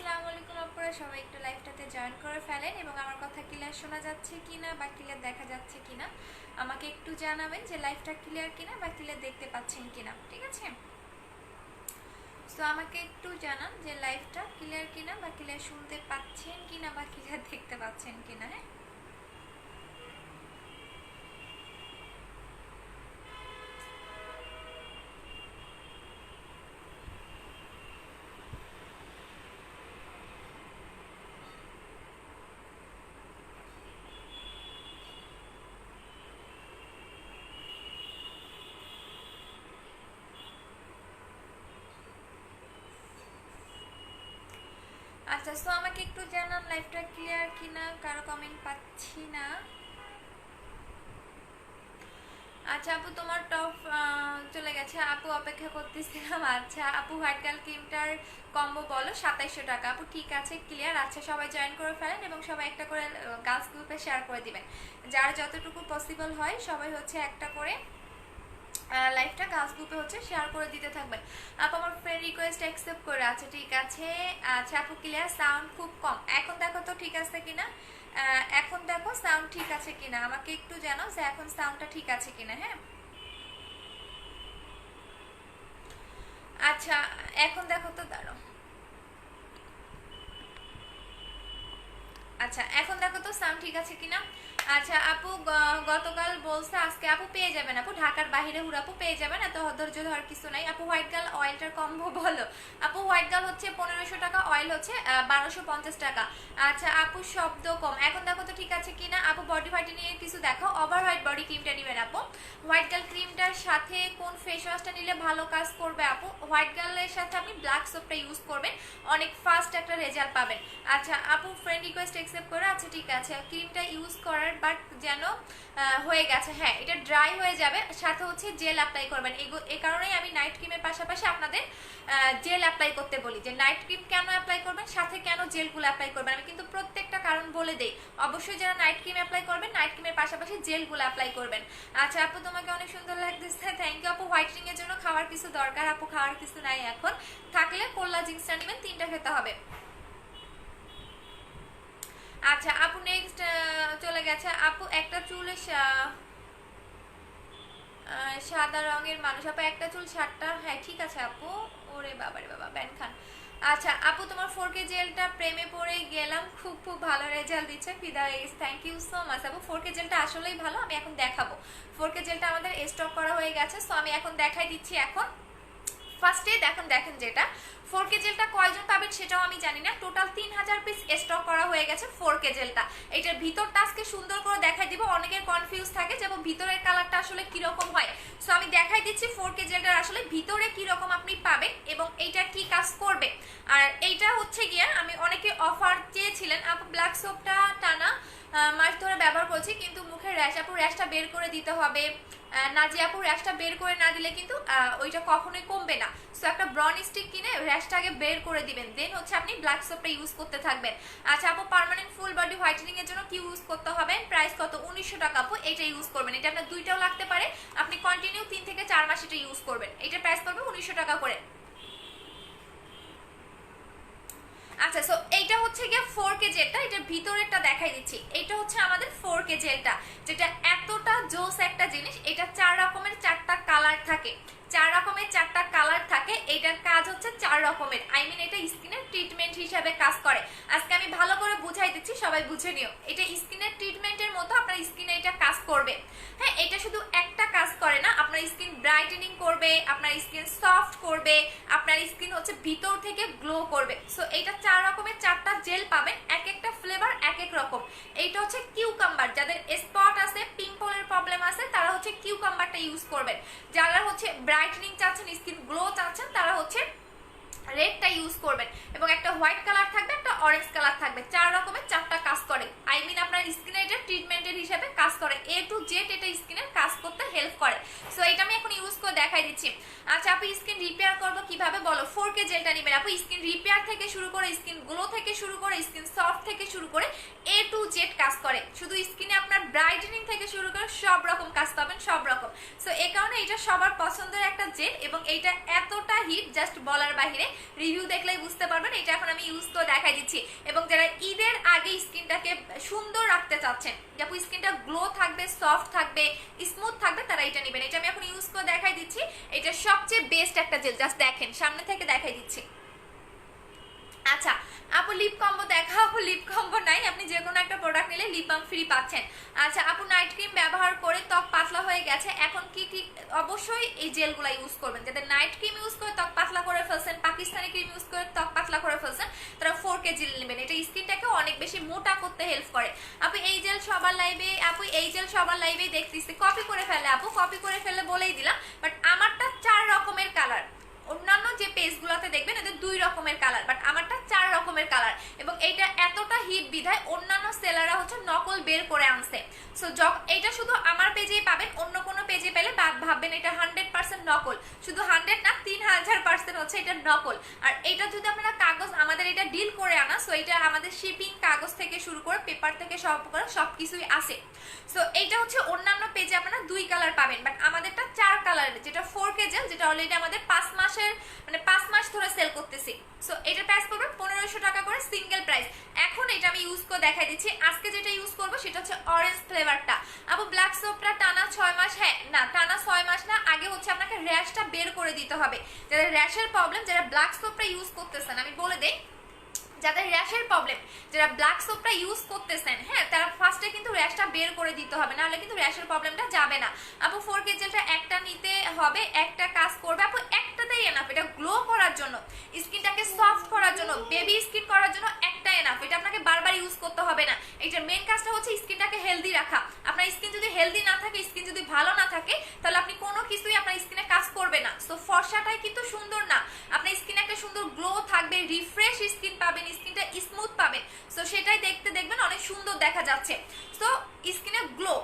আসসালামু আলাইকুম আপনারা সবাই একটু লাইভটাতে জয়েন করে ফেলেন এবং আমার কথা ক্লিয়ার শোনা যাচ্ছে কিনা বা ক্লিয়ার দেখা যাচ্ছে কিনা আমাকে একটু জানাবেন যে লাইভটা ক্লিয়ার কিনা বা ক্লিয়ার দেখতে পাচ্ছেন কিনা। ঠিক আছে, সো আমাকে একটু জানান যে লাইভটা ক্লিয়ার কিনা বা ক্লিয়ার শুনতে পাচ্ছেন কিনা বা ক্লিয়ার দেখতে পাচ্ছেন কিনা। হ্যাঁ, আচ্ছা, সো আমাকে একটু জানান লাইভটা ক্লিয়ার কিনা, কারো কমেন্ট পাচ্ছি না। আচ্ছা আপু, তোমার টপ চলে গেছে, আপু অপেক্ষা করতেছিলাম। আচ্ছা আপু, হোয়াইট গার্ল ক্রিমটার কম্বো বলো 2700 টাকা। আপু ঠিক আছে, ক্লিয়ার। আচ্ছা সবাই জয়েন করে ফেলেন এবং সবাই একটা করে গার্লস গ্রুপে শেয়ার করে দিবেন। যার যতটুকু পসিবল হয় সবাই হচ্ছে একটা করে লাইভটা গার্লস গ্রুপে হচ্ছে শেয়ার করে দিতে থাকবেন। আপু আমার ফ্রেন্ড রিকোয়েস্ট অ্যাকসেপ্ট করে। আচ্ছা ঠিক আছে। আচ্ছা আপু ক্লিয়ার, সাউন্ড খুব কম। এখন দেখো তো ঠিক আছে কিনা, এখন দেখো সাউন্ড ঠিক আছে কিনা, আমাকে একটু জানাও যে এখন সাউন্ডটা ঠিক আছে কিনা। হ্যাঁ, আচ্ছা এখন দেখো তো, দাঁড়াও। আচ্ছা এখন দেখো তো সাউন্ড ঠিক আছে কিনা। আচ্ছা আপু, গতকাল বলছে আজকে আপু পেয়ে যাবেন। আপু ঢাকার বাইরে হুর আপু পেয়ে যাবেন, এত ধৈর্য ধরার কিছু নাই। আপু হোয়াইট গার্ল অয়েলটার কম্বো বলো। আপু হোয়াইট গার্ল হচ্ছে 1500 টাকা, অয়েল হচ্ছে 1250 টাকা। আচ্ছা আপু শব্দ কম, এখন দেখো তো ঠিক আছে কিনা। আপু বডি হোয়াইটেনিং এর কিছু দেখো, ওভার হোয়াইট বডি ক্রিমটা নেবেন আপু। হোয়াইট গার্ল ক্রিমটার সাথে কোন ফেস ওয়াশটা নিলে ভালো কাজ করবে আপু? হোয়াইট গার্লের সাথে আপনি ব্ল্যাক সোপটা ইউজ করবেন, অনেক ফাস্ট একটা রেজাল্ট পাবেন। আচ্ছা আপু ফ্রেন্ড রিকোয়েস্ট অ্যাকসেপ্ট করে। আচ্ছা ঠিক আছে, ক্রিমটা ইউজ করার বাট যেন হয়ে গেছে, হ্যাঁ এটা ড্রাই হয়ে যাবে, সাথে হচ্ছে জেল অ্যাপ্লাই করবেন। এই কারণেই আমি নাইট ক্রিমের পাশাপাশি আপনাদের জেল অ্যাপ্লাই করতে বলি, যে নাইট ক্রিম কেন অ্যাপ্লাই করবেন, সাথে কেন জেলগুলো অ্যাপ্লাই করবেন, আমি কিন্তু প্রত্যেকটা কারণ বলে দেই। অবশ্যই যারা নাইট ক্রিম অ্যাপ্লাই করবেন, নাইট ক্রিমের পাশাপাশি জেলগুলো অ্যাপ্লাই করবেন। আচ্ছা আপু তোমাকে অনেক সুন্দর লাগতেছে, থ্যাংক ইউ আপু। হোয়াইটেনিং এর জন্য খাওয়ার কিছু দরকার আপু? খাওয়ার কিছু নাই এখন, থাকলে কোল্লা জিন্সটা নেবেন, 3টা খেতে হবে। আচ্ছা আপু নেক্সট চলে গেছে। আপু একটা চুলে সাদা রঙের মানুষ, আপু একটা চুল 7টা। হ্যাঁ ঠিক আছে আপু। ওরে বাবা রে বাবা, ব্যান খান। আচ্ছা আপু, তোমার 4K জেলটা প্রেমে পড়ে গেলাম, খুব খুব ভালো রেজাল্ট দিচ্ছে, ফিদা এস, থ্যাংক ইউ সো মাচ আপু। 4K জেলটা আসলেই ভালো, আমি এখন দেখাবো। 4K জেলটা আমাদের স্টক করা হয়ে গেছে, সো আমি এখন দেখাই দিচ্ছি। এখন ফার্স্টে দেখুন, দেখেন যেটা 4K জেলটা কয়জন পাবেন সেটাও আমি জানি না, টোটাল 3000 পিস স্টক করা হয়ে গেছে 4K জেলটা। এটার ভিতরটা আজকে সুন্দর করে দেখাই দিব, অনেকের কনফিউজ থাকে যে ভিতরের কালারটা আসলে কিরকম হয়, সো আমি দেখাই দিচ্ছি 4K জেলটার আসলে ভিতরে কিরকম আপনি পাবেন এবং এইটা কি কাজ করবে। আর এইটা হচ্ছে গিয়া, আমি অনেকে অফার চেয়েছিলেন আপু, ব্ল্যাক সোপটা টানা মাস ধরে ব্যবহার করছি কিন্তু মুখের র্যাশ, আপু র্যাশটা বের করে দিতে হবে। না যে আপু র্যাশটা বের করে না দিলে কিন্তু ওইটা কখনোই কমবে না, সো একটা ব্রন স্টিক কিনে র্যাশটা আগে বের করে দিবেন, দেন হচ্ছে আপনি ব্ল্যাক সোপটা ইউজ করতে থাকবেন। আচ্ছা আপু, পার্মানেন্ট ফুল বডি হোয়াইটেনিং এর জন্য কি ইউজ করতে হবে? প্রাইস কত? 1900 টাকা আপু। এটা ইউজ করবেন, এটা আপনার দুইটাও লাগতে পারে, আপনি কন্টিনিউ 3 থেকে 4 মাস এটা ইউজ করবেন। এটা প্রাইস পড়বে 1900 টাকা করে। আচ্ছা সো এইটা হচ্ছে গিয়ে 4K জেলটা, এটার ভিতরেরটা দেখাই দিচ্ছি। এটা হচ্ছে আমাদের 4K জেলটা, যেটা এতটা জোস একটা জিনিস। এটা 4 রকমের 4টা কালার থাকে, 4 রকমের 4টা কালার থাকে। এটার কাজ হচ্ছে 4 রকমের, আই মিন এটা স্কিনের ট্রিটমেন্ট হিসাবে কাজ করে। আজকে আমি ভালো করে বুঝাই দিচ্ছি, সবাই বুঝে নিও। এটা স্কিনের ট্রিটমেন্টের মতো আপনার স্কিনে এটা কাজ করবে। হ্যাঁ, এটা শুধু একটা কাজ করে না, আপনার স্কিন ব্রাইটেনিং করবে, আপনার স্কিন সফট করবে, আপনার স্কিন হচ্ছে ভিতর থেকে গ্লো করবে। সো এটা 4 রকমের 4টা জেল পাবেন, এক একটা ফ্লেভার এক এক রকম। এইটা হচ্ছে কিউকাম্বার, যাদের স্পট আছে, পিম্পলের প্রবলেম আছে, তারা হচ্ছে কিউকাম্বারটা ইউজ করবেন। যারা হচ্ছে ব্রাইটেনিং চাচ্ছেন, স্কিন গ্লো চাচ্ছেন, তারা হচ্ছে রেডটা ইউজ করবেন। এবং একটা হোয়াইট কালার থাকবে, একটা অরেঞ্জ কালার থাকবে, 4 রকমের 4টা কাজ করে, আই মিন আপনার স্কিনে এটা ট্রিটমেন্টের হিসেবে কাজ করে, এ টু জেড এটা স্কিনের কাজ করতে হেল্প করে। সো এটা আমি এখন ইউজ করে দেখাই দিচ্ছি। আচ্ছা আপু, স্কিন রিপেয়ার করবো কিভাবে বলো? 4K জেলটা নেবেন আপু। স্কিন রিপেয়ার থেকে শুরু করে, স্কিন গ্লো থেকে শুরু করে, স্কিন সফট থেকে শুরু করে, এ টু জেড কাজ করে, শুধু স্কিনে আপনার ব্রাইটেনিং থেকে শুরু করে সব রকম কাজ পাবেন, সব রকম। সো এই কারণে এটা সবার পছন্দের একটা জেল, এবং এইটা এতটা হিট জাস্ট বলার বাহিরে, রিভিউ দেখলেই বুঝতে পারবেন। এটা এখন আমি ইউজ করে দেখাই দিচ্ছি, এবং যারা ঈদের আগে স্কিনটাকে সুন্দর রাখতে চাচ্ছেন, যাতে স্কিনটা গ্লো থাকবে, সফট থাকবে, স্মুথ থাকবে, তারা এটা নেবেন। এটা আমি এখন ইউজ করে দেখাই দিচ্ছি। এটা সবচেয়ে বেস্ট একটা জেল, জাস্ট দেখেন সামনে থেকে দেখাই দিচ্ছি। আচ্ছা আপু লিপ কম্বো দেখা, আপু লিপ কম্বো নাই, আপনি যে কোনো একটা প্রোডাক্ট নিলে লিপ বাম ফ্রি পাচ্ছেন। আচ্ছা আপু নাইট ক্রিম ব্যবহার করে ত্বক পাতলা হয়ে গেছে, এখন কি ঠিক? অবশ্যই এই জেলগুলো ইউজ করবেন। যাদের নাইট ক্রিম ইউজ করে ত্বক পাতলা করে ফেলছেন, পাকিস্তানি ক্রিম ইউজ করে ত্বক পাতলা করে ফেলছেন, তারা 4K জেল নেবেন। এটা স্কিনটাকে অনেক বেশি মোটা করতে হেল্প করে। আপু এই জেল সবার লাইভে, আপু এই জেল সবার লাইভে দেখতেছি, কপি করে ফেলে আপু, কপি করে ফেলে বলেই দিলাম। বাট আমারটা 4 রকমের কালার, অন্যান্য যে পেজগুলোতে দেখবেন এদের 2 রকমের কালার, বাট আমারটা 4 রকমের কালার। এবং এইটা এতটা হিট বিধায় অন্যান্য সেলাররা হচ্ছে নকল বের করে আনছে। সো এইটা শুধু আমার পেজেই পাবেন, অন্য কোনো পেজে পেলে ভাববেন এটা 100% নকল। শুধু 100 না, 3000% হচ্ছে এটা নকল। আর এটা যদি আপনারা কাগজ, আমাদের এটা ডিল করে আনা, সো এটা আমাদের শিপিং, কাগজ থেকে শুরু করে পেপার থেকে সবকিছুই আছে। সো এইটা হচ্ছে অন্যান্য পেজে আপনারা 2 কালার পাবেন, বাট আমাদেরটা 4 কালারের, যেটা 4K জেল, যেটা অলরেডি আমাদের 5 মাস ধরে সেল করতেছি। সো এটার প্রাইস পড়বে 1500 টাকা করে সিঙ্গেল প্রাইস। এখন এটা আমি ইউজ করে দেখাই দিচ্ছি। আজকে যেটা ইউজ করবো সেটা হচ্ছে অরেঞ্জ ফ্লেভারটা। আপু ব্ল্যাক সোপটা টানা 6 মাস, হ্যাঁ না টানা 6 মাস না, আগে হচ্ছে আপনাকে র্যাশটা বের করে দিতে হবে। যাদের র্যাশের প্রবলেম, যারা ব্ল্যাক সোপটা ইউজ করতেছেন, আমি বলে দেই, যাদের র্যাশের প্রবলেম, যারা ব্ল্যাক সোপটা ইউজ করতেছেন, হ্যাঁ তারা ফার্স্টে কিন্তু র্যাশটা বের করে দিতে হবে, নাহলে কিন্তু র্যাশের প্রবলেমটা যাবে না। আপু 4K জেলটা একটা নিতে হবে, একটা কাজ করবে আপু, একটাতেই এনাফ। এটা গ্লো করার জন্য, স্কিনটাকে সফট করার জন্য, বেবি স্কিন করার জন্য একটা এনাফ। এটা আপনাকে বারবার ইউজ করতে হবে না। এটার মেন কাজটা হচ্ছে স্কিনটাকে হেলদি রাখা। আপনার স্কিন যদি হেলদি না থাকে, স্কিন যদি ভালো না থাকে, তাহলে আপনি কোনো কিছুই আপনার স্কিনে কাজ করবে না। সো ফর্সাটাই কিন্তু সুন্দর না, আপনার স্কিনে একটা সুন্দর গ্লো থাকবে, রিফ্রেশ স্কিন পাবেন, স্কিনটা স্মুথ পাবেন। সো সেটাই দেখবেন অনেক সুন্দর দেখা যাচ্ছে। সো স্কিনে গ্লো,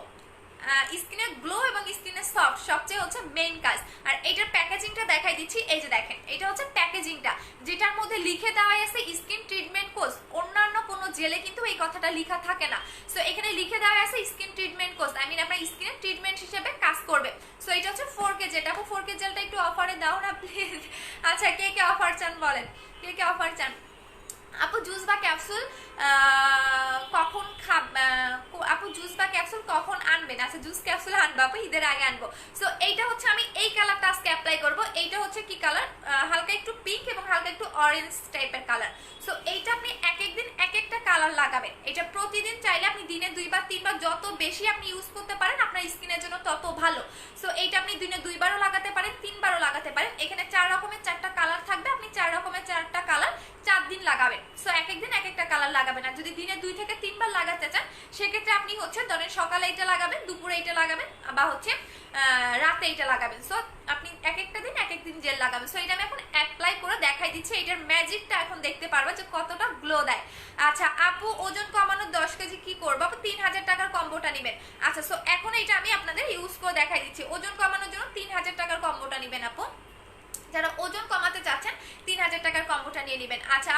এবং স্কিনে সফট সবচেয়ে হচ্ছে মেইন কাজ। আর এটার প্যাকেজিংটা দেখাই দিচ্ছি, এই যে দেখেন, এটা হচ্ছে প্যাকেজিংটা, যেটার মধ্যে লিখে দেওয়া আছে স্কিন ট্রিটমেন্ট কোর্স। অন্যান্য কোনো জেলে কিন্তু এই কথাটা লেখা থাকে না। সো এখানে লিখে দেওয়া আছে skin treatment course, I mean আপনার স্কিনে ট্রিটমেন্ট হিসেবে কাজ করবে। সো এটা হচ্ছে 4K জেলটা। 4K জেলটা একটু অফারে দাও না প্লিজ। আচ্ছা কে কে অফার চান বলেন, কে কে অফার চান? আপু জুস বা ক্যাপসুল কখন আপু জুস বা ক্যাপসুল কখন আনবেন? আচ্ছা জুস ক্যাপসুল আনবো আপু, ঈদের আগে আনবো। সো এইটা হচ্ছে আমি এই কালারটা আজকে অ্যাপ্লাই করবো। এইটা হচ্ছে কি কালার, হালকা একটু পিঙ্ক এবং হালকা একটু অরেঞ্জ টাইপের কালার। সো এইটা আপনি এক একদিন এক একটা কালার লাগাবেন। এটা প্রতিদিন চাইলে আপনি দিনে 2 বার 3 বার, যত বেশি আপনি ইউজ করতে পারেন আপনার স্কিনের জন্য তত ভালো। সো এইটা আপনি দিনে 2 বারও লাগাতে পারেন, 3 বারও লাগাতে পারেন। এখানে 4 রকমের 4টা কালার থাকবে, আপনি 4 রকমের 4টা কালার 4 দিন লাগাবেন। সো এক একদিন এক একটা কালার লাগাবেন। আর যদি দিনে 2 থেকে 3 বার লাগাতে চান, সেক্ষেত্রে আপনি হচ্ছে ধরেন সকালে এটা লাগাবেন, দুপুরে এটা লাগাবেন, বা হচ্ছে রাতে এটা লাগাবেন। সো আপনি এক একটা দিন এক এক দিন জেল লাগাবেন। সো এটা আমি এখন অ্যাপ্লাই করে দেখাই দিচ্ছি, এটার ম্যাজিকটা এখন দেখতে পারবো যে কতটা গ্লো দেয়। আচ্ছা আপু ওজন কমানোর 10 কেজি কি করবো? আপু 3000 টাকার কম্বোটা নেবেন। আচ্ছা সো এখন এটা আমি আপনাদের ইউজ করে দেখাই দিচ্ছি। ওজন কমানোর জন্য 3000 টাকার কম্বোটা নেবেন আপু, যারা ওজন কমাতে চাচ্ছেন 3000 টাকার কম্বোটা নিয়ে নেবেন। আচ্ছা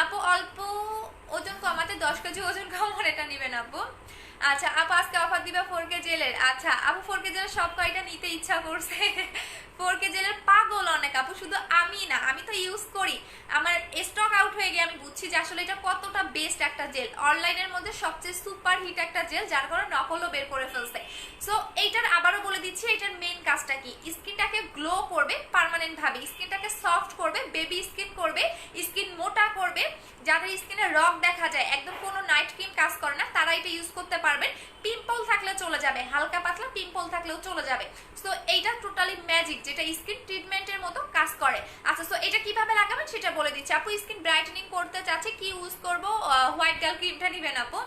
আপু অল্প ওজন কমাতে 10 কেজি ওজন কমানোর এটা নেবেন আপু। আচ্ছা আপু আজকে অফার দিবা 4K জেলের? আচ্ছা আপু 4K জেলের সব কয়টা নিতে ইচ্ছা করছে। 4K জেলের পাগল অনেক আপু, শুধু আমি না, আমি তো ইউজ করি, আমার স্টক আউট হয়ে গিয়ে আমি বুঝছি যে আসলে এটা কতটা বেস্ট একটা জেল, অনলাইনের মধ্যে সবচেয়ে সুপার হিট একটা জেল, যার কারণে নকলও বের করে ফেলছে। সো এইটার আবারও বলে দিচ্ছি, এটার মেইন কাজটা কি, স্কিনটাকে গ্লো করবে পার্মানেন্ট ভাবে, স্কিনটাকে সফট করবে, বেবি স্কিন করবে, স্কিন মোটা করবে। যাদের স্কিনে রগ দেখা যায়, একদম কোনো নাইট ক্রিম কাজ করে না, তারা এটা ইউজ করতে পারবেন। পিম্পল থাকলে চলে যাবে, হালকা পাতলা পিম্পল থাকলেও চলে যাবে। সো এইটা টোটালি ম্যাজিক, যেটা স্কিন ট্রিটমেন্টের মতো কাজ করে। আচ্ছা সো এটা কিভাবে লাগাবেন সেটা বলে দিচ্ছি। আপু স্কিন ব্রাইটেনিং করতে চাচ্ছি, কি ইউজ করবো? হোয়াইট গার্ল ক্রিমটা নিবেন আপু।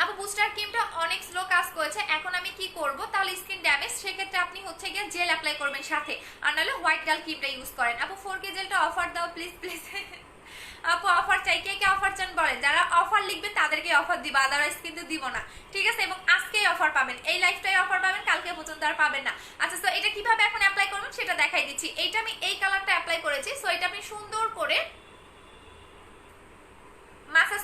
আপু বুস্টার ক্রিমটা অনেক স্লো কাজ করেছে, এখন আমি কি করব? তাহলে স্কিন ড্যামেজ, সেক্ষেত্রে আপনি হচ্ছে গিয়ে জেল অ্যাপ্লাই করবেন সাথে, আর নাহলে হোয়াইট গার্ল ক্রিমটা ইউজ করেন। আপু 4K জেলটা অফার দাও প্লিজ প্লিজ। আপু অফার চাই, কে কে অফার চান বলেন, যারা অফার লিখবেন তাদেরকে অফার দিব, আদারওয়াইজ কিন্তু দিব না, ঠিক আছে? এবং আজকেই অফার পাবেন, এই লাইফটাই অফার পাবেন, কালকে পর্যন্ত আর পাবেন না। আচ্ছা সো এটা কিভাবে এখন অ্যাপ্লাই করবেন সেটা দেখাই দিচ্ছি। এইটা আমি এই কালারটা অ্যাপ্লাই করেছি। সো এটা আপনি সুন্দর করে মাসাজ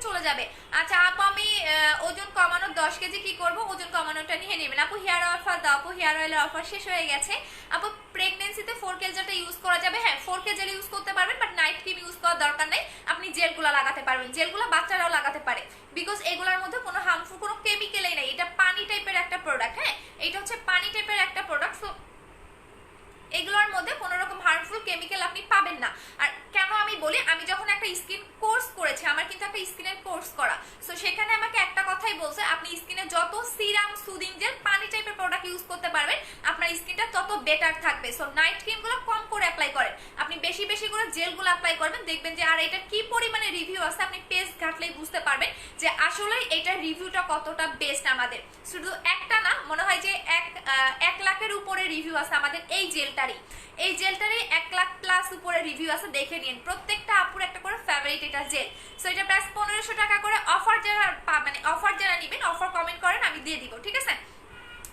চলে যাবে। আচ্ছা আপু আমি ওজন কমানোর 10 কেজি কি করব, ওজন কমানোটা নিয়ে নেবেন। আপু হেয়ার অফার দাও, আপু হেয়ার অয়েলের অফার শেষ হয়ে গেছে। আপু প্রেগন্যান্সিতে 4K জেলটা ইউজ করা যাবে, হ্যাঁ 4K জেল ইউজ করতে পারবেন, বাট নাইট ক্রিম ইউজ করার দরকার নেই। আপনি জেলগুলো লাগাতে পারবেন, জেলগুলো বাচ্চারাও লাগাতে পারে, বিকজ এগুলোর মধ্যে কোনো হার্মফুল কোনো কেমিক্যালই নেই। এটা পানি টাইপের একটা প্রোডাক্ট, হ্যাঁ এটা হচ্ছে পানি টাইপের একটা প্রোডাক্ট। সো এগুলোর মধ্যে কোনো রকম হার্মফুল কেমিক্যাল আপনি পাবেন না। আর কেন আমি বলি, আমি যখন একটা স্কিন কোর্স করেছি, আমার কিন্তু একটা স্কিনের কোর্স করা, সো সেখানে আমাকে একটা কথাই বলছে, আপনি স্কিনে যত সিরাম সুদিং জেল পানি টাইপের প্রোডাক্ট ইউজ করতে পারবেন আপনার স্কিনটা তত বেটার থাকবে। সো নাইট ক্রিমগুলো কম করে অ্যাপ্লাই করেন, আপনি বেশি বেশি করে জেলগুলো অ্যাপ্লাই করবেন, দেখবেন যে আর এটার কি পরিমাণে রিভিউ আছে আপনি পেজ ঘাটলেই বুঝতে পারবেন যে আসলে এটার রিভিউটা কতটা বেস্ট। আমাদের শুধু একটা না, মনে হয় যে 1 লাখের উপরে রিভিউ আছে আমাদের এই জেলটারই। এই জেলটারই 1 লাখ প্লাস উপরে রিভিউ আছে, দেখে নিন। প্রত্যেকটা আপুর একটা করে ফেভারিট এটা জেল। সো এটা প্রাইস 1500 টাকা করে। অফার যারা মানে অফার যারা নেবেন, অফার কমেন্ট করেন, আমি দিয়ে দিব, ঠিক আছে?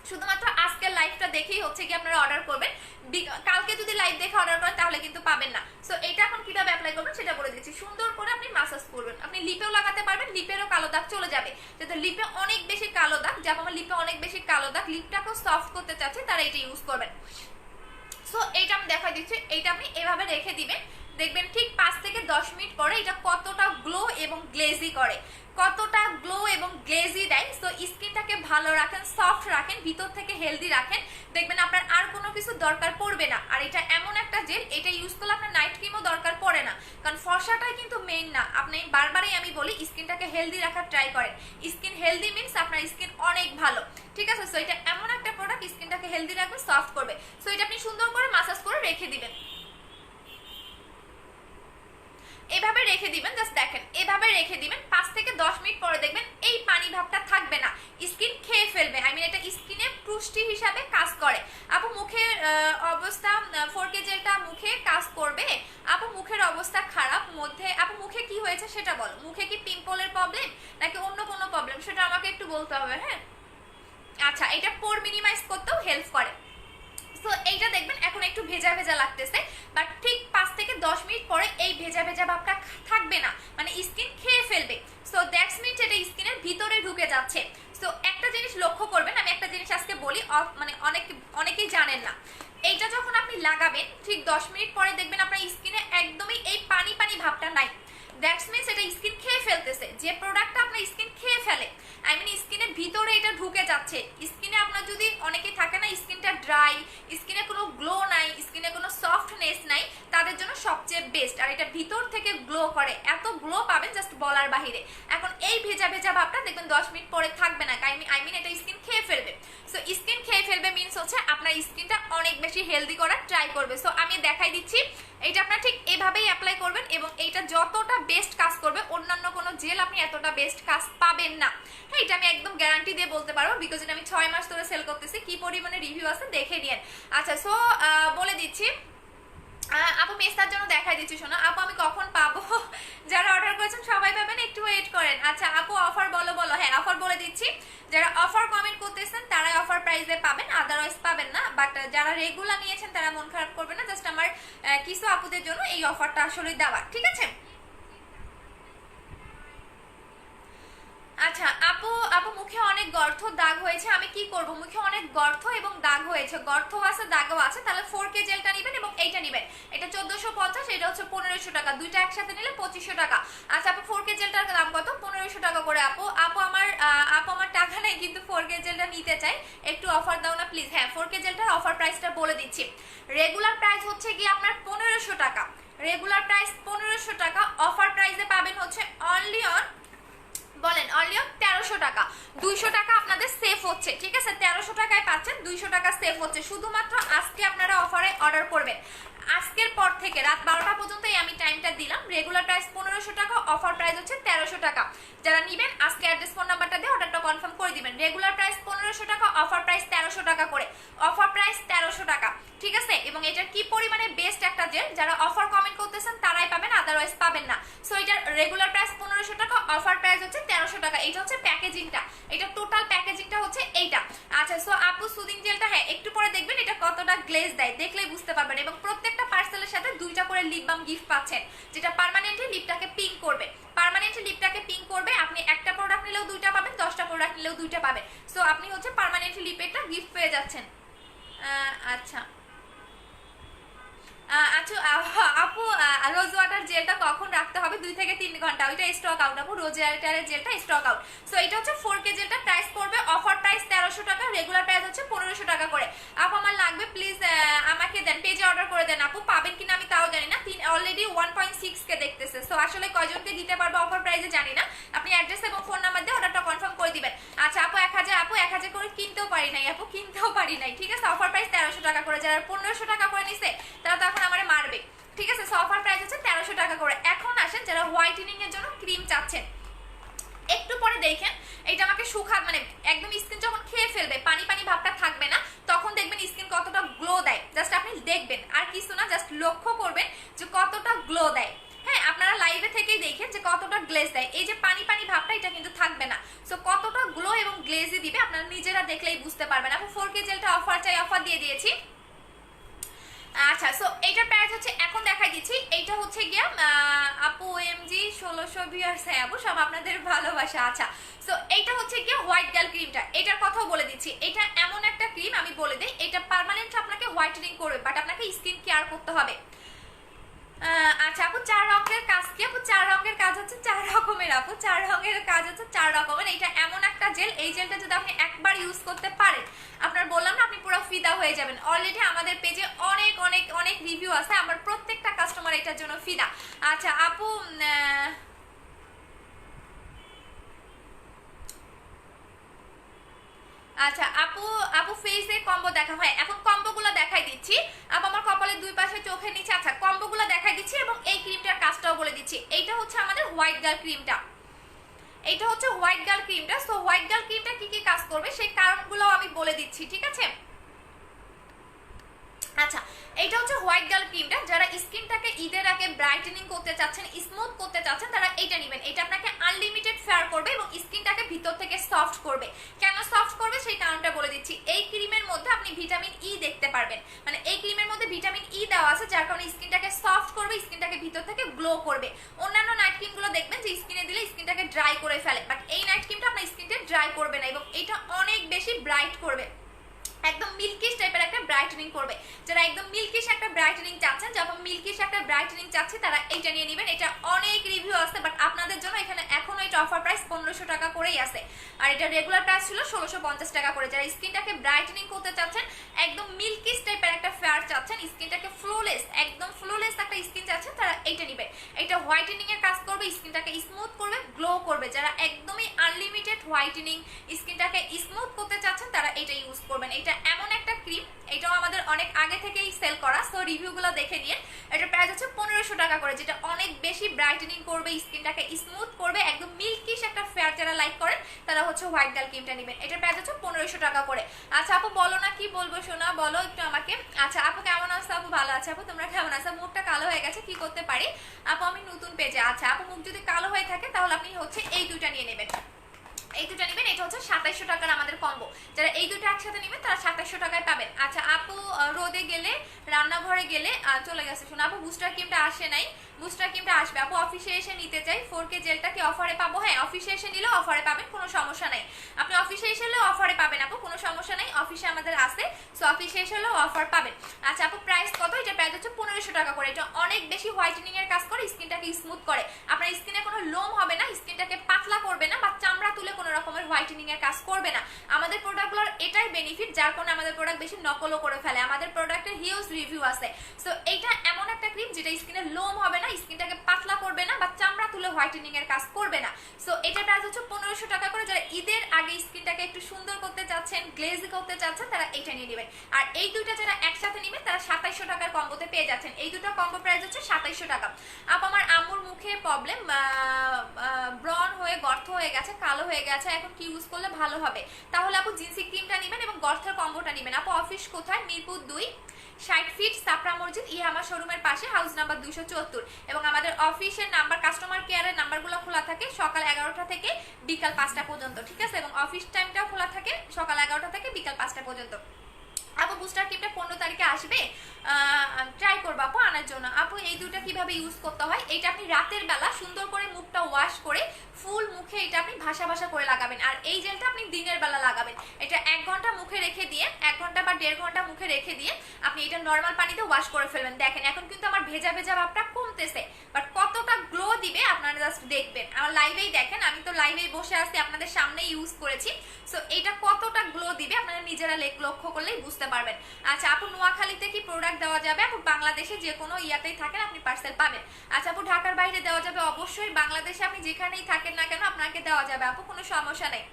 শুধুমাত্র আজকের লাইভটা দেখেই হচ্ছে কি আপনারা অর্ডার করবেন, কালকে যদি লাইভ দেখে অর্ডার করেন তাহলে কিন্তু পাবেন না। সো এটা এখন কিভাবে অ্যাপ্লাই করবেন সেটা বলে দিচ্ছি। সুন্দর করে আপনি মাসাজ করবেন, আপনি লিপেও লাগাতে পারবেন, লিপেরও কালো দাগ চলে যাবে। যাতে লিপে অনেক বেশি কালো দাগ, যেমন আমার লিপে অনেক বেশি কালো দাগ, লিপটাকেও সফট করতে চাচ্ছে তারা এটা ইউজ করবেন। সো এইটা আমি দেখা দিচ্ছি, এইটা আপনি এভাবে রেখে দিবেন, দেখবেন ঠিক 5 থেকে 10 মিনিট পরে এটা কতটা গ্লো এবং গ্লেজি করে, কতটা গ্লো এবং গ্লেজি দেয়। সো স্কিনটাকে ভালো রাখেন, সফট রাখেন, ভিতর থেকে হেলদি রাখেন, দেখবেন আপনার আর কোনো কিছু দরকার পড়বে না। আর এটা এমন একটা জেল, এটা ইউজ করলে আপনার নাইট ক্রিমও দরকার পড়ে না, কারণ ফর্সাটাই কিন্তু মেইন না। আপনি বারবারই আমি বলি স্কিনটাকে হেলদি রাখার ট্রাই করেন। স্কিন হেলদি মিনস আপনার স্কিন অনেক ভালো, ঠিক আছে? সো এটা এমন একটা প্রোডাক্ট স্কিনটাকে হেলদি রাখবে, সফট করবে। সো এটা আপনি সুন্দর করে মাসাজ করে রেখে দিবেন, এভাবে রেখে দিবেন। জাস্ট দেখেন এভাবে রেখে দিবেন, 5 থেকে 10 মিনিট পরে দেখবেন এই পানি ভাবটা থাকবে না, স্কিন খেয়ে ফেলবে। আই মিন এটা স্কিনে পুষ্টি হিসাবে কাজ করে। আপু মুখের অবস্থা 4K জেলটা মুখে কাজ করবে? আপু মুখের অবস্থা খারাপ মধ্যে, আপু মুখে কি হয়েছে সেটা বলো, মুখে কি পিম্পলের প্রবলেম নাকি অন্য কোনো প্রবলেম সেটা আমাকে একটু বলতে হবে, হ্যাঁ? আচ্ছা এটা পোর মিনিমাইজ করতেও হেল্প করে। সো এইটা দেখবেন এখন একটু ভেজা ভেজা লাগতেছে, বাট ঠিক 5 থেকে 10 মিনিট পরে এই ভেজা ভেজা ভাবটা থাকবে না, মানে স্কিন খেয়ে ফেলবে। সো দ্যাটস মিনস এটা স্কিনের ভিতরে ঢুকে যাচ্ছে। সো একটা জিনিস লক্ষ্য করবেন, আমি একটা জিনিস আজকে বলি, মানে অনেকেই জানেন না, এইটা যখন আপনি লাগাবেন ঠিক 10 মিনিট পরে দেখবেন আপনার স্কিনে একদমই এই পানি পানি ভাবটা নাই। দ্যাটস মিনস এটা স্কিন খেয়ে ফেলতেছে। যে প্রোডাক্টটা আপনার স্কিন খেয়ে ফেলে, আই মিন স্কিনের ভিতরে এটা ঢুকে যাচ্ছে। স্কিনে আপনার যদি অনেকেই থাকে না স্কিনটা ড্রাই, স্কিনে কোনো গ্লো নাই, স্কিনে কোনো সফটনেস নাই, তাদের জন্য সবচেয়ে বেস্ট। আর এটা ভিতর থেকে গ্লো করে, এত গ্লো পাবেন জাস্ট বলার বাহিরে। এখন এই ভেজা ভেজা ভাবটা দেখবেন 10 মিনিট পরে থাকবে না, আই মিন এটা স্কিন খেয়ে ফেলবে। সো স্কিন খেয়ে ফেলবে মিনস হচ্ছে আপনার স্কিনটা অনেক বেশি হেলদি করার ট্রাই করবে। সো আমি দেখাই দিচ্ছি, এটা আপনার ঠিক এভাবেই অ্যাপ্লাই করবেন এবং এইটা যতটা বেস্ট কাজ করবে অন্যান্য কোনো জেল আপনি এতটা বেস্ট কাজ পাবেন না। হ্যাঁ এটা আমি একদম গ্যারান্টি দিয়ে বলতে পারবো, বিকজ এটা আমি 6 মাস ধরে সেল করতেছি, কি পরিমাণে রিভিউ আছে দেখে নিন। আচ্ছা সো বলে দিচ্ছি, আপু মেস্তার জন্য দেখাই দিচ্ছি। শোনো আপু আমি কখন পাবো? যারা অর্ডার করেছেন সবাই পাবেন, একটু ওয়েট করেন। আচ্ছা আপু অফার বলো বলো, হ্যাঁ অফার বলে দিচ্ছি। যারা অফার কমেন্ট করতেছেন তারাই অফার প্রাইসে পাবেন, আদারওয়াইজ পাবেন না। বাট যারা রেগুলার নিয়েছেন তারা মন খারাপ করবেন না, জাস্ট আমার কিছু আপুদের জন্য এই অফারটা আসলে দেওয়া, ঠিক আছে? আচ্ছা আপু আপু মুখে অনেক গর্ত দাগ হয়েছে, আমি কি করব? মুখে অনেক গর্ত এবং দাগ হয়েছে, গর্ত আছে দাগও আছে, তাহলে 4K জেলটা নেবেন এবং এইটা নেবেন। এটা 1450, এটা হচ্ছে 1500 টাকা, দুইটা একসাথে নিলে 2500 টাকা। আচ্ছা আপু 4K জেলটার দাম কত? 1500 টাকা করে। আপু আপু আমার টাকা নেই কিন্তু 4K জেলটা নিতে চাই, একটু অফার দাও না প্লিজ। হ্যাঁ 4K জেলটার অফার প্রাইসটা বলে দিচ্ছি। রেগুলার প্রাইস হচ্ছে কি আপনার 1500 টাকা, রেগুলার প্রাইস 1500 টাকা, অফার প্রাইসে পাবেন হচ্ছে অনলি অন, বলেন অনলি 1300 টাকা। 200 টাকা আপনাদের সেফ হচ্ছে, ঠিক আছে? 1300 টাকায় পাচ্ছেন, 200 টাকা সেফ হচ্ছে। শুধুমাত্র আজকে আপনারা অফারে অর্ডার করবেন, আজকের পর থেকে রাত 12টা পর্যন্তই আমি টাইমটা দিলাম। রেগুলার প্রাইস 1500 টাকা, অফার প্রাইস হচ্ছে 1300 টাকা। যারা নেবেন আজকে অ্যাড্রেস ফোন নাম্বারটা দিয়ে অর্ডারটা কনফার্ম করে দিবেন। রেগুলার প্রাইস 1500 টাকা, অফার প্রাইস 1300 টাকা করে, অফার প্রাইস 1300 টাকা, ঠিক আছে? এবং এটার কি পরিমাণে বেস্ট একটা জেল, যারা অফার কমেন্ট করতেছেন তারাই পাবেন, আদারওয়াইজ পাবেন না। সো এটার রেগুলার প্রাইস 1500 টাকা, অফার প্রাইস হচ্ছে 1300 টাকা। এটা হচ্ছে প্যাকেজিংটা, এটা টোটাল প্যাকেজিংটা হচ্ছে এইটা। আচ্ছা সো আপু সুদিং জেলটা হ্যাঁ একটু পরে দেখবেন এটা কতটা গ্লেজ দেয়, দেখলেই বুঝতে পারবেন। এবং প্রত্যেকটা পার্সেলের সাথে 2টা করে লিপ বাম গিফট পাচ্ছেন, যেটা পার্মানেন্টলি লিপটাকে পিঙ্ক করবে। পার্মানেন্টলি লিপটাকে পিঙ্ক করবে, আপনি একটা প্রোডাক্ট নিলেও 2টা পাবেন, 10টা প্রোডাক্ট নিলেও 2টা পাবেন। সো আপনি হচ্ছে পার্মানেন্টলি লিপেরটা গিফট পেয়ে যাচ্ছেন। আচ্ছা আচ্ছা আপু, রোজ ওয়াটার জেলটা কখন রাখতে হবে? 2 থেকে 3 ঘন্টা, ওইটা স্টক আউট আপু। রোজ ওয়াটারের জেলটা স্টক আউট। সো এটা হচ্ছে 4K জেলটা প্রাইস পড়বে, অফার প্রাইস 1300 টাকা, রেগুলার প্রাইস হচ্ছে 1500 টাকা করে। আপু আমার লাগবে, প্লিজ আমাকে দেন, পেজে অর্ডার করে দেন। আপু পাবেন কিনা আমি তাও জানি না, অলরেডি 1.6K দেখতেছে। সো আসলে কয়জনকে দিতে পারবো অফার প্রাইসে জানি না, আপনি অ্যাড্রেস এবং ফোন নাম্বার দিয়ে অর্ডারটা কনফার্ম করে দিবেন। আচ্ছা আপু 1000, আপু 1000 করে কিনতেও পারি নাই আপু, কিনতেও পারি নাই, ঠিক আছে। অফার প্রাইস 1300 টাকা করে, যারা 1500 টাকা করে নিছে তারা তো এখন আমারে মারবে, ঠিক আছে। সো অফার প্রাইস হচ্ছে 1300 টাকা করে। এখন আসেন যারা হোয়াইটেনিং এর জন্য ক্রিম চাচ্ছেন, একটু পরে দেখেন এটা আমাকে সুখা, মানে একদম স্কিন যখন খেয়ে ফেলবে, পানি পানি ভাবটা থাকবে না, তখন দেখবেন স্কিন কতটা গ্লো দেয়। জাস্ট আপনি দেখবেন, আর কিছু না, জাস্ট লক্ষ্য করবেন যে কতটা গ্লো দেয়। হ্যাঁ, আপনারা লাইভে থেকেই দেখেন যে কতটা গ্লেজ দেয়। এই যে পানি পানি ভাবটা, এটা কিন্তু থাকবে না। সো কতটা গ্লো এবং গ্লেজি দিবে আপনারা নিজেরা দেখলেই বুঝতে পারবেন। আপু 4K জেলটা অফার চাই, অফার দিয়ে দিয়েছি। আচ্ছা, সো এইটার প্রাইস হচ্ছে, এখন দেখাই দিচ্ছি, এইটা হচ্ছে গিয়া আপু এমজি 1600 ভিউয়ার্স। হ্যাঁ আপু, সব আপনাদের ভালোবাসা। আচ্ছা, সো এইটা হচ্ছে গিয়া হোয়াইট গার্ল ক্রিমটা, এটার কথাও বলে দিচ্ছি। এটা এমন একটা ক্রিম, আমি বলে দিই, এটা পার্মানেন্ট আপনাকে হোয়াইটেনিং করবে, বাট আপনাকে স্কিন কেয়ার করতে হবে। আচ্ছা আপু 4 রঙের কাজ কি? আপু 4 রঙের কাজ হচ্ছে 4 রকমের আপু, 4 রঙের কাজ হচ্ছে 4 রকমের। এটা এমন একটা জেল, এই জেলটা যদি আপনি একবার ইউজ করতে পারেন, আপনার বললাম না, আপনি পুরো ফিদা হয়ে যাবেন। অলরেডি আমাদের পেজে অনেক অনেক অনেক রিভিউ আছে, আমার প্রত্যেকটা কাস্টমার এটার জন্য ফিদা। আচ্ছা আপু আচ্ছা আপু, আপু ফেসে কম্বো দেখা হয়, এখন কম্বোগুলো দেখাই দিচ্ছি। আপু আমার কপালের দুই পাশে, চোখের নিচে, আচ্ছা কম্বোগুলো দেখাই দিচ্ছি এবং এই ক্রিমটার কাজটাও বলে দিচ্ছি। এইটা হচ্ছে আমাদের হোয়াইট গার্ল ক্রিমটা, এইটা হচ্ছে হোয়াইট গার্ল ক্রিমটা। সো হোয়াইট গার্ল ক্রিমটা কি কি কাজ করবে সেই কারণগুলো আমি বলে দিচ্ছি, ঠিক আছে। আচ্ছা, এটা হচ্ছে হোয়াইট গার্ল ক্রিমটা, যারা স্কিনটাকে ঈদের আগে ব্রাইটেনিং করতে চাচ্ছেন, স্মুথ করতে চাচ্ছেন, তারা এটা নেবেন। এটা আপনাকে আনলিমিটেড ফেয়ার করবে এবং স্কিনটাকে ভিতর থেকে সফট করবে। কেন সফট করবে সেই কারণটা বলে দিচ্ছি। এই ক্রিমের মধ্যে আপনি ভিটামিন ই দেখতে পারবেন, মানে এই ক্রিমের মধ্যে ভিটামিন ই দেওয়া আছে, যার কারণে স্কিনটাকে সফট করবে, স্কিনটাকে ভিতর থেকে গ্লো করবে। অন্যান্য নাইট ক্রিমগুলো দেখবেন যে স্কিনে দিলে স্কিনটাকে ড্রাই করে ফেলে, বাট এই নাইট ক্রিমটা আপনার স্কিনটা ড্রাই করবে না এবং এটা অনেক বেশি ব্রাইট করবে, একদম মিল্কিশ টাইপের একটা ব্রাইটেনিং করবে। যারা একদম মিল্কিশ একটা ব্রাইটেনিং চাচ্ছেন, যখন মিল্কিশ একটা ব্রাইটেনিং চাচ্ছে, তারা এইটা নিয়ে নেবেন। এটা অনেক রিভিউ আছে, বাট আপনাদের জন্য এখানে এখনো এটা অফার প্রাইস 1500 টাকা করেই আছে, আর এটা রেগুলার প্রাইস ছিল 1650 টাকা করে। যারা স্কিনটাকে ব্রাইটেনিং করতে চাচ্ছেন, একদম মিল্কিশ টাইপের একটা ফেয়ার চাচ্ছেন, স্কিনটাকে ফ্লোলেস, একদম ফ্লোলেস একটা স্কিন চাচ্ছেন, তারা এইটা নেবেন। এটা হোয়াইটেনিং এর কাজ করবে, স্কিনটাকে স্মুথ করবে, গ্লো করবে। যারা একদমই আনলিমিটেড হোয়াইটেনিং, স্কিনটাকে স্মুথ করতে চাচ্ছেন, তারা এটা ইউজ করবেন। এটা এমন একটা ক্রিম, এটাও আমাদের অনেক আগে থেকেই সেল করা, সো রিভিউগুলো দেখে নিয়ে। এটার প্রাইস হচ্ছে 1500 টাকা করে, যেটা অনেক বেশি ব্রাইটেনিং করবে, স্কিনটাকে স্মুথ করবে, একদম মিল্কিশ একটা ফেয়ার যারা লাইক করেন, তারা হচ্ছে হোয়াইট গার্ল ক্রিমটা নেবেন। এটার প্রাইস হচ্ছে 1500 টাকা করে। আচ্ছা আপু বলো না, কি বলবো শোনা, বলো একটু আমাকে। আচ্ছা আপু কেমন আছো? আপু ভালো আছে। আপু তোমরা কেমন আছো? মুখটা কালো হয়ে গেছে, কি করতে পারি? আপু আমি নতুন পেজে। আচ্ছা আপু মুখ যদি কালো হয়ে থাকে তাহলে আপনি হচ্ছে এই দুইটা নিয়ে নেবেন, এই দুটা নেবেন। এটা হচ্ছে 2700 টাকার আমাদের কম্বো, যারা এই দুটো একসাথে নেবেন তারা 2700 টাকায় পাবেন। আচ্ছা আপু রোদে গেলে, রান্নাঘরে গেলে, চলে গেছে শোনো আপু, বুস্টার ক্রিমটা আসে নাই, বুস্টার ক্রিমটা আসবে আপু। অফিসে এসে নিতে চাই, 4K জেলটা কি অফারে পাবো? হ্যাঁ, অফিসে এসে নিলেও অফারে পাবেন, কোনো সমস্যা নাই। আপনি অফিসে এসে হলেও অফারে পাবেন আপু, কোনো সমস্যা নাই, অফিসে আমাদের আছে, সো অফিসে এসে হলেও অফার পাবেন। আচ্ছা আপু প্রাইস কত? এটা প্রাইস হচ্ছে 1500 টাকা করে। এটা অনেক বেশি হোয়াইটেনিং এর কাজ করে, স্কিনটাকে স্মুথ করে, আপনার স্কিনে কোনো লোম হবে না, স্কিনটাকে পাতলা করবে না, বা চামড়া তুলে কোনো রকমের হোয়াইটেনিং এর কাজ করবে না। আমাদের প্রোডাক্টগুলোর এটাই বেনিফিট, যার কারণে আমাদের প্রোডাক্ট বেশি নকলও করে ফেলে, আমাদের প্রোডাক্টের হিউজ রিভিউ আছে। সো এইটা এমন একটা ক্রিম যেটা স্কিনে লোম হবে না, স্কিনটাকে পাতলা করবে না, বা চামড়া তুলে হোয়াইটেনিং এর কাজ করবে না। সো এটা প্রাইস হচ্ছে 1500 টাকা করে। যারা ঈদের আগে স্কিনটাকে একটু সুন্দর করতে চাচ্ছেন, গ্লেজি করতে চাচ্ছেন, তারা এইটা নিয়ে নেবেন। আর এই দুইটা যারা একসাথে নেবেন তারা 2700 টাকার কম্বোতে পেয়ে যাচ্ছেন। এই দুটো কম্বো প্রাইস হচ্ছে 2700 টাকা। আমার আম্মুর মুখে প্রবলেম, ব্রন হয়ে গর্ত হয়ে গেছে, কালো হয়ে গেছে, এখন কি ইউজ করলে ভালো হবে? তাহলে আপু জিন্সি ক্রিমটা নেবেন এবং গর্থের কম্বোটা নেবেন। আপু অফিস কোথায়? মিরপুর 2, 60 ফিট, সাপরা মসজিদ, ইহামা শোরুমের পাশে, হাউস নাম্বার 274। এবং আমাদের অফিসের নাম্বার, কাস্টমার কেয়ারের নাম্বারগুলো খোলা থাকে সকাল 11টা থেকে বিকাল 5টা পর্যন্ত, ঠিক আছে। এবং অফিস টাইমটাও খোলা থাকে সকাল 11টা থেকে বিকাল 5টা পর্যন্ত। আপু বুস্টার ক্রিমটা 15 তারিখে আসবে, ট্রাই করবো আপু, টানের জন্য। আপু এই দুটো কিভাবে ইউজ করতে হয়, এটা আপনি রাতের বেলা সুন্দর করে মুখটা ওয়াশ করে ফুল মুখে এটা আপনি ভাসা ভাসা করে লাগাবেন। আর এই জেলটা আপনি দিনের বেলা লাগাবেন। এটা 1 ঘন্টা মুখে রেখে দিয়ে 1 ঘন্টা বা 1.5 ঘন্টা মুখে রেখে দিয়ে আপনি এটা নর্মাল পানিতে ওয়াশ করে ফেলবেন। দেখেন এখন কিন্তু আমার ভেজা ভেজা ভাবটা কমতেছে, বাট কতটা গ্লো দিবে আপনারা জাস্ট দেখবেন। আমার লাইভেই দেখেন, আমি তো লাইভেই বসে আছি আপনাদের সামনে ইউজ করেছি। সো এটা কতটা গ্লো দিবে আপনারা নিজেরা লক্ষ্য করলেই বুঝতে পারবেন। আচ্ছা আপু নোয়াখালীতে কি প্রোডাক্ট দেওয়া যাবে? আপু বাংলাদেশে যে কোনো ইয়াতেই থাকেন আপনি পার্সেল পাবেন। আচ্ছা আপু ঢাকার বাইরে দেওয়া যাবে? অবশ্যই বাংলাদেশে আপনি যেখানেই থাকেন না কেন আপনাকে দেওয়া যাবে আপু, কোনো সমস্যা নেই।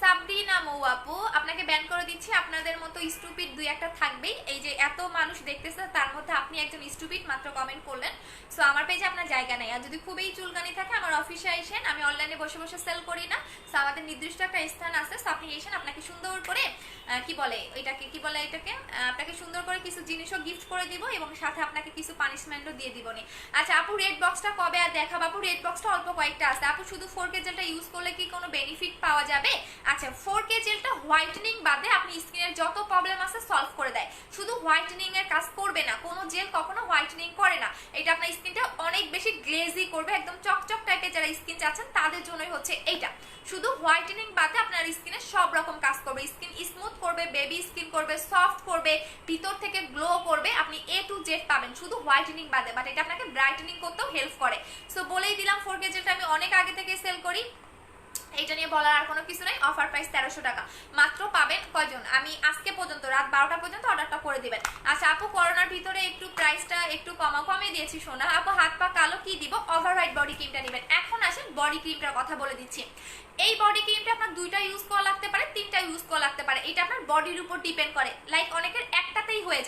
সাবরিনা মৌ আপু আপনাকে ব্যান করে দিচ্ছি, আপনাদের মতো স্টুপিড দুই একটা থাকবেই। এই যে এত মানুষ দেখতেছে তার মধ্যে আপনি একজন স্টুপিড মাত্র কমেন্ট করলেন। সো আমার পেজে আপনার জায়গা নেই। আর যদি খুবই চুলকানি থাকে আমার অফিসে আসেন, আমি অনলাইনে বসে বসে সেল করি না। সো আমাদের নির্দিষ্ট একটা স্থান আছে, সো আপনি এসেন, আপনাকে সুন্দর করে কি বলে এটাকে আপনাকে সুন্দর করে কিছু জিনিসও গিফট করে দিব এবং সাথে আপনাকে কিছু পানিশমেন্টও দিয়ে দিব নি। আচ্ছা আপু রেড বক্সটা কবে আর দেখাবো? আপু রেড বক্সটা অল্প কয়েকটা আছে আপু। শুধু 4K জেলটা ইউজ করলে কি কোনো বেনিফিট পাওয়া যাবে? আচ্ছা 4K জেলটা হোয়াইটেনিং বাদে আপনি স্কিনের যত প্রবলেম আছে সলভ করে দেয়, শুধু হোয়াইটেনিং এর কাজ করবে না। কোনো জেল কখনো হোয়াইটেনিং করে না, এটা আপনার স্কিনটা অনেক বেশি গ্লেজি করবে, একদম চকচক টাইপের যারা স্কিন চাচ্ছেন তাদের জন্যই হচ্ছে এইটা। শুধু হোয়াইটেনিং বাদে আপনার স্কিনে সব রকম কাজ করবে, স্কিন স্মুথ করবে, বেবি স্কিন করবে, সফট করবে, ভিতর থেকে গ্লো করবে, আপনি A to Z পাবেন শুধু হোয়াইটেনিং বাদে। বাট এটা আপনাকে ব্রাইটেনিং করতেও হেল্প করে। সো বলেই দিলাম 4K জেলটা আমি অনেক আগে থেকে সেল করি, এটা নিয়ে বলার আর কোনো কিছু নাই। অফার প্রাইস 1300 টাকা মাত্র। পাবেন কয়জন? আমি আজকে পর্যন্ত রাত 12টা পর্যন্ত অর্ডারটা করে দিবেন। আচ্ছা আপু করোনার ভিতরে একটু প্রাইসটা একটু কমে দিয়েছি সোনা। আপু হাত পা কালো কি দিব? ওভাররাইট বডি ক্রিমটা নেবেন। এখন আসেন বডি ক্রিমটার কথা বলে দিচ্ছি। এই বডি ক্রিমটা আপনার 2টা ইউজ করা লাগতে পারে, 3টা ইউজ করা লাগতে পারে, এটা আপনার বডির উপর ডিপেন্ড করে। লাইক অনেকের একটাতেই হয়ে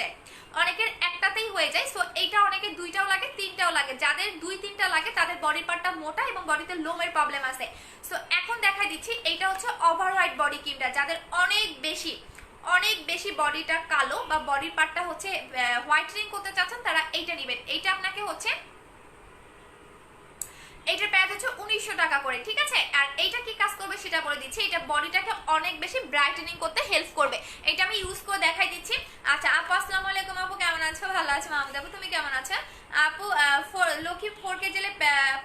যায়, সো এইটা অনেকে 2টাও লাগে 3টাও লাগে। যাদের 2-3টা লাগে তাদের বডি পার্টটা মোটা এবং বডিতে লোমের প্রবলেম আছে। সো এখন দেখাই দিচ্ছি, এইটা হচ্ছে ওভাররাইট বডি ক্রিমটা। যাদের অনেক বেশি বডিটা কালো বা বডির পার্টটা হচ্ছে হোয়াইটেনিং করতে চাচ্ছেন তারা এইটা নেবেন। এইটা আপনাকে হচ্ছে এইটার প্রাইস হচ্ছে 1900 টাকা করে, ঠিক আছে? আর এইটা কি কাজ করবে সেটা বলে দিচ্ছি। এটা বডিটাকে অনেক বেশি ব্রাইটেনিং করতে হেল্প করবে, এটা আমি ইউজ করে দেখাই দিচ্ছি। আচ্ছা আপু আসসালামু আলাইকুম আপু, কেমন আছো? ভালো আছো মাহমুদ আপু, তুমি কেমন আছো? আপু লক্ষ্মী 4K জেলে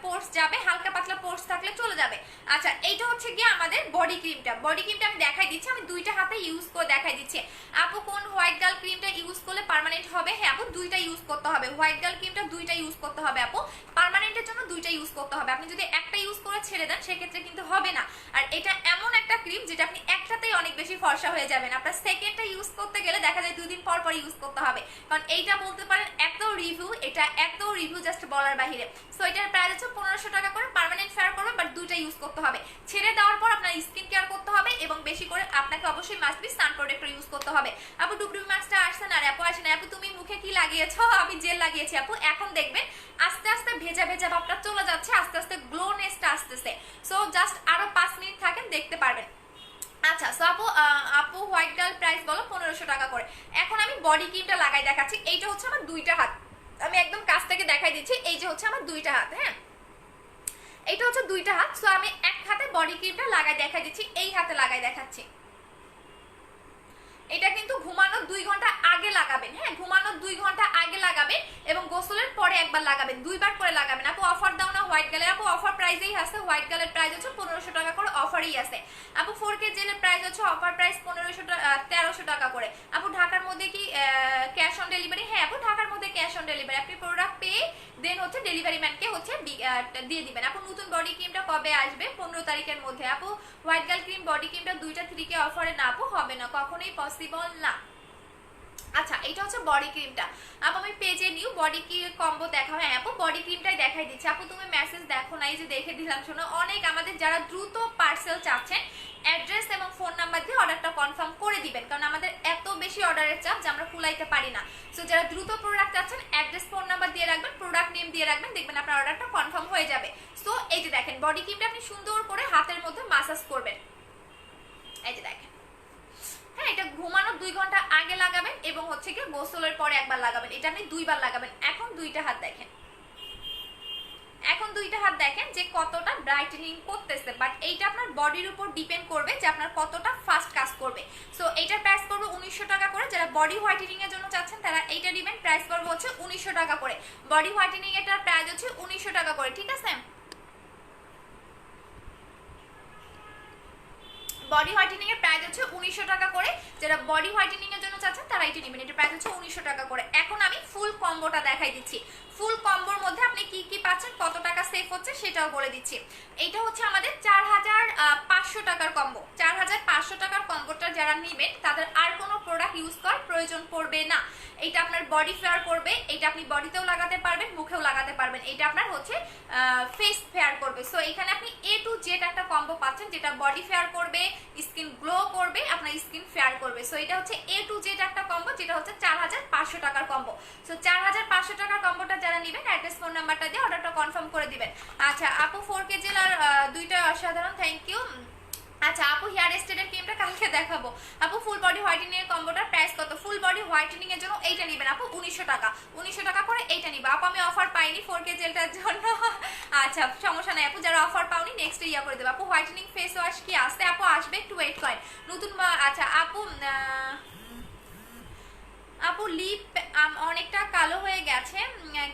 পোর্স যাবে, হালকা পাতলা পোর্স থাকলে চলে যাবে। আচ্ছা এইটা হচ্ছে গিয়ে আমাদের বডি ক্রিমটা আমি দেখাই দিচ্ছি, আমি 2টা হাতে ইউজ করে দেখাই দিচ্ছি। আপু কোন হোয়াইট গার্ল ক্রিমটা ইউজ করলে পার্মানেন্ট হবে? হ্যাঁ আপু 2টা ইউজ করতে হবে, হোয়াইট গার্ল ক্রিমটা 2টা ইউজ করতে হবে আপু, পার্মানেন্টের জন্য 2টা ইউজ করতে হবে। আপনি যদি একটা ইউজ করে ছেড়ে দেন সেক্ষেত্রে কিন্তু হবে না। আর এটা এমন একটা ক্রিম যেটা আপনি একটাতেই অনেক বেশি ফর্সা হয়ে যাবেন, আপনার সেকেন্ডটা ইউজ করতে গেলে দেখা যায় 2 দিন পর ইউজ করতে হবে। কারণ এইটা বলতে পারেন এত রিভিউ জাস্ট বলার বাহিরে। সো এটার প্রাইস হচ্ছে 1500 টাকা করে, পার্মানেন্ট ফেয়ার করবে, বাট 2টা ইউজ করতে হবে। ছেড়ে দেওয়ার পর আপনার স্কিন কেয়ার করতে হবে এবং বেশি করে আপনাকে অবশ্যই must be sun protector use করতে হবে। আপু ডুবডুবি মাস্কটা আসছে না, আপু আসে না। আপু তুমি মুখে কি লাগিয়েছো? আমি জেল লাগিয়েছি আপু। এখন দেখবেন আস্তে আস্তে ভেজা ভাবটা চলে যাচ্ছে, আস্তে আস্তে গ্লোনেসটা আসতেছে। সো জাস্ট আরো 5 মিনিট থাকেন, দেখতে পারবেন। আচ্ছা সো আপু হোয়াইট গার্ল প্রাইস বলো 1500 টাকা করে। এখন আমি বডি ক্রিমটা লাগাই দেখাচ্ছি। এইটা হচ্ছে আমার 2টা হাত, আমি একদম কাছ থেকে দেখাই দিচ্ছি। এই যে হচ্ছে আমার 2টা হাত, হ্যাঁ এইটা হচ্ছে 2টা হাত। সো আমি এক হাতে বডি ক্রিমটা লাগাই দেখাই দিচ্ছি, এই হাতে লাগাই দেখাচ্ছি। এটা কিন্তু ঘুমানোর 2 ঘন্টা আগে লাগাবেন, হ্যাঁ ঘুমানোর 2 ঘন্টা আগে লাগাবেন এবং গোসলের পরে একবার লাগাবেন, 2বার করে লাগাবেন। আপু অফার দাও না হোয়াইট গার্লের? আপু অফার প্রাইসেই আছে, হোয়াইট গার্লের প্রাইস হচ্ছে 1500 টাকা করে, অফারই আছে। আপু 4K জেলের প্রাইস হচ্ছে অফার প্রাইস 1300 টাকা করে। আপু ঢাকার মধ্যে কি ক্যাশ অন ডেলিভারি? হ্যাঁ আপু ঢাকার মধ্যে ক্যাশ অন ডেলিভারি, আপনি প্রোডাক্ট পেয়ে দেন হচ্ছে ডেলিভারি ম্যানকে হচ্ছে দিয়ে দিবেন। আপু নতুন বডি ক্রিমটা কবে আসবে? 15 তারিখের মধ্যে। আপু হোয়াইট গার্ল ক্রিম বডি ক্রিমটা 2টা 3K অফারে না আপু, হবে না, কখনোই পসিবল না। আচ্ছা এটা হচ্ছে বডি ক্রিমটা। আপু আমি পেজে নিউ বডি কি কম্বো দেখাও? হ্যাঁ আপু বডি ক্রিমটাই দেখাই দিচ্ছি। আপু তুমি মেসেজ দেখো না, এই যে দেখে দিলাম। শোনো অনেক আমাদের যারা দ্রুত পার্সেল চাচ্ছেন অ্যাড্রেস এবং ফোন নাম্বার দিয়ে অর্ডারটা কনফার্ম করে দিবেন, কারণ আমাদের এত বেশি অর্ডারের চাপ যে আমরা ফুলাইতে পারি না। সো যারা দ্রুত প্রোডাক্ট চাচ্ছেন অ্যাড্রেস ফোন নাম্বার দিয়ে রাখবেন, প্রোডাক্ট নেম দিয়ে রাখবেন, দেখবেন আপনার অর্ডারটা কনফার্ম হয়ে যাবে। সো এই যে দেখেন বডি ক্রিমটা আপনি সুন্দর করে হাতের মধ্যে মাসাজ করবেন, এই যে দেখেন। হ্যাঁ এটা ঘুমানোর 2 ঘন্টা আগে লাগাবেন এবং হচ্ছে কি গোসলের পরে একবার লাগাবেন, এটা আপনি 2বার লাগাবেন। এখন 2টা হাত দেখেন, এখন দুইটা হাত দেখেন যে কতটা ব্রাইটেনিং করতেছে, বাট এইটা আপনার বডির উপর ডিপেন্ড করবে যে আপনার কতটা ফাস্ট কাজ করবে। সো এইটার প্রাইস পড়বে 1900 টাকা করে। যারা বডি হোয়াইটেনিং এর জন্য চাচ্ছেন তারা এইটা নেবেন, প্রাইস পড়বে হচ্ছে 1900 টাকা করে। বডি হোয়াইটেনিং এটার প্রাইস হচ্ছে 1900 টাকা করে, ঠিক আছে? বডি হোয়াইটেনিং এর প্রাইস হচ্ছে 1900 টাকা করে। যারা বডি হোয়াইটেনিং এর জন্য চাচ্ছেন তারা এটা নেবেন, এটার প্রাইস হচ্ছে 1900 টাকা করে। এখন আমি ফুল কম্বোটা দেখাই দিচ্ছি। ফুল কম্বোর মধ্যে আপনি কি কি পাচ্ছেন, কত টাকা সেভ হচ্ছে সেটাও বলে দিচ্ছি। এইটা হচ্ছে আমাদের 4500 টাকার কম্বো। 4500 টাকার কম্বোটা যারা নেবেন তাদের আর কোনো প্রোডাক্ট ইউজ করার প্রয়োজন পড়বে না। এটা আপনার বডি ফেয়ার করবে, এটা আপনি বডিতেও লাগাতে পারবেন, মুখেও লাগাতে পারবেন। এটা আপনার হচ্ছে ফেস ফেয়ার করবে। সো এখানে আপনি A to Z একটা কম্বো পাচ্ছেন, যেটা বডি ফেয়ার করবে, স্কিন গ্লো করবে, আপনার স্কিন ফেয়ার করবে। সো এটা হচ্ছে A to Z একটা কম্বো, যেটা হচ্ছে 4500 টাকার কম্বো। সো 4500 টাকার কম্বোটা যারা নেবেন অ্যাড্রেস ফোন নাম্বারটা দিয়ে অর্ডারটা কনফার্ম করে দিবেন। আচ্ছা আপু 4 কেজি আর দুইটা অসাধারণ, থ্যাংক ইউ। আচ্ছা আপু হেয়ার স্টেটের ক্রিমটা কালকে দেখাবো। আপু ফুল বডি হোয়াইটেনিং এর কম্বোটার প্রাইস কত? ফুল বডি হোয়াইটেনিং এর জন্য এইটা নেবেন আপু 1900 টাকা। 1900 টাকা করে এইটা নিবা আপু। আমি অফার পাইনি 4K জেলটার জন্য। আচ্ছা সমস্যা নাই আপু, যারা অফার পাওনি নেক্সট ইয়া করে দেব। আপু হোয়াইটেনিং ফেস ওয়াশ কি আসছে? আপু আসবে, একটু ওয়েট করেন। নতুন আচ্ছা আপু আপু লিপ অনেকটা কালো হয়ে গেছে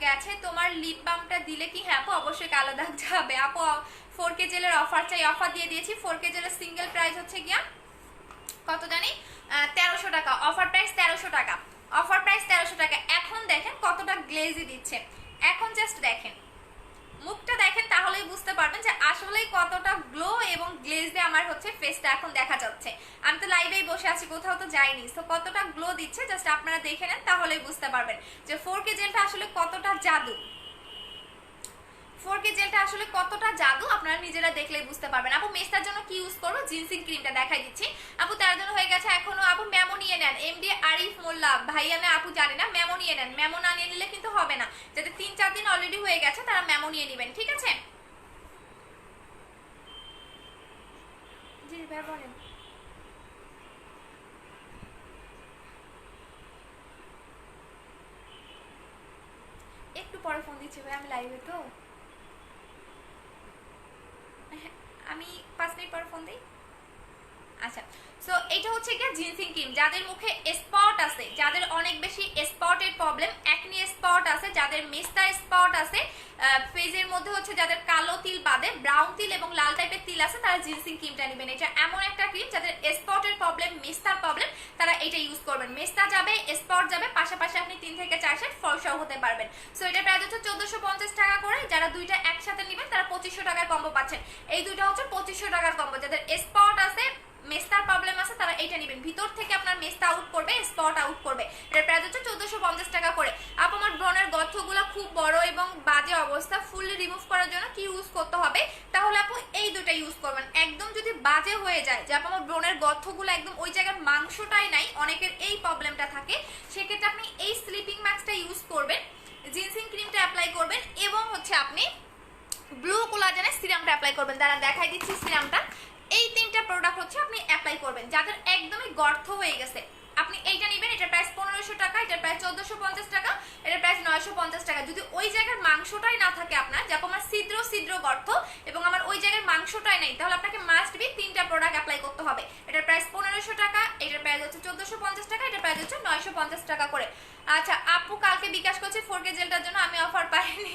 গেছে তোমার লিপ বামটা দিলে কি? হ্যাঁ আপু অবশ্যই কালো দাগ যাবে। আপু 4K জেলের অফার চাই, অফার দিয়ে দিয়েছি। 4K জেলের সিঙ্গেল প্রাইস হচ্ছে গিয়া কত জানি 1300 টাকা, অফার প্রাইস 1300 টাকা, অফার প্রাইস 1300 টাকা। এখন দেখেন কতটা গ্লেজি দিচ্ছে, এখন জাস্ট দেখেন মুখটা দেখেন, তাহলেই বুঝতে পারবেন যে আসলেই কতটা গ্লো এবং গ্লেজ দিয়ে আমার হচ্ছে ফেসটা এখন দেখা যাচ্ছে। আমি তো লাইভেই বসে আছি, কোথাও তো যাইনি। তো কতটা গ্লো দিচ্ছে জাস্ট আপনারা দেখে নেন, তাহলেই বুঝতে পারবেন যে 4K জেলটা আসলে কতটা জাদু। 4K জেলটা আসলে কতটা জাদু আপনারা নিজেরা দেখলেই বুঝতে পারবেন। আপু মেস্তার জন্য কি ইউজ করবো? জিনসিং ক্রিমটা দেখাই দিচ্ছি আপু। তার জন্য হয়ে গেছে এখনো আপু মেমো নিয়ে নেন। এমডি আরিফ মোল্লা ভাইয়া না আপু জানি না, মেমো নিয়ে নেন। মেমো না নিয়ে নিলে কিন্তু হবে না। যাদের 3-4 দিন অলরেডি হয়ে গেছে তারা মেমো নিয়ে নেবেন, ঠিক আছে? জি ভাই বলেন। একটু পরে ফোন দিচ্ছি ভাই, আমি লাইভে তো। আমি 5 মিনিট পর ফোন দিই। আচ্ছা সো এটা হচ্ছে কি জিনসিং ক্রিম। যাদের মুখে স্পট আছে, যাদের অনেক বেশি স্পটের প্রবলেম, একনি স্পট আছে, যাদের মেস্তা স্পট আছে, ফেজের মধ্যে হচ্ছে যাদের কালো তিল বাদে ব্রাউন তিল এবং লাল টাইপের তিল আছে, তারা জিনসিং ক্রিমটা নেবেন। এটা এমন একটা ক্রিম যাদের স্পটের প্রবলেম, মেস্তার প্রবলেম, তারা এটা ইউজ করবেন। মেস্তা যাবে, স্পট যাবে, পাশাপাশি আপনি 3 থেকে 4 সেট ফর্সাও হতে পারবেন। সো এটা প্রাইস হচ্ছে 1450 টাকা করে। যারা দুইটা একসাথে নেবেন তারা 2500 টাকার কম্বো পাচ্ছেন। এই দুইটা হচ্ছে 2500 টাকার কম্বো। যাদের স্পট আছে, মেস্তার প্রবলেম আছে, তারা এটা নেবেন। ভিতর থেকে আপনার মেস্তা আউট করবে, স্পট আউট করবে। এটার প্রাইস হচ্ছে 1450 টাকা করে। আপু আমার ব্রণের গর্তগুলো খুব বড় এবং বাজে অবস্থা, ফুললি রিমুভ করার জন্য কি ইউজ করতে হবে? তাহলে আপু এই দুটো ইউজ করবেন। একদম যদি বাজে হয়ে যায় যে আপু আমার ব্রণের গর্তগুলো একদম ওই জায়গার মাংসটাই নাই, অনেকের এই প্রবলেমটা থাকে, সেক্ষেত্রে আপনি এই স্লিপিং মাস্কটা ইউজ করবেন, জিনসিং ক্রিমটা অ্যাপ্লাই করবেন এবং হচ্ছে আপনি ব্লু কোলাজেনের সিরামটা অ্যাপ্লাই করবেন। দ্বারা দেখাই দিচ্ছি সিরামটা। এই 3টা প্রোডাক্ট হচ্ছে আপনি অ্যাপ্লাই করবেন। যাদের একদমই গর্ত হয়ে গেছে আপনি এইটা নেবেন। এটার প্রাইস 1500 টাকা, এটার প্রাইস 1450 টাকা, এটার প্রাইস 950 টাকা। যদি ওই জায়গার মাংসটাই না থাকে আপনার, যেমন আমার ছিদ্র ছিদ্র গর্ত এবং আমার ওই জায়গার মাংসটাই নেই, তাহলে আপনাকে মাস্ট বি 3টা প্রোডাক্ট অ্যাপ্লাই করতে হবে। এটার প্রাইস 1500 টাকা, এটার প্রাইস হচ্ছে 1450 টাকা, এটার প্রাইস হচ্ছে 950 টাকা করে। আচ্ছা আপু কালকে বিকাশ করছে 4K জেলটার জন্য, আমি অফার পাইনি।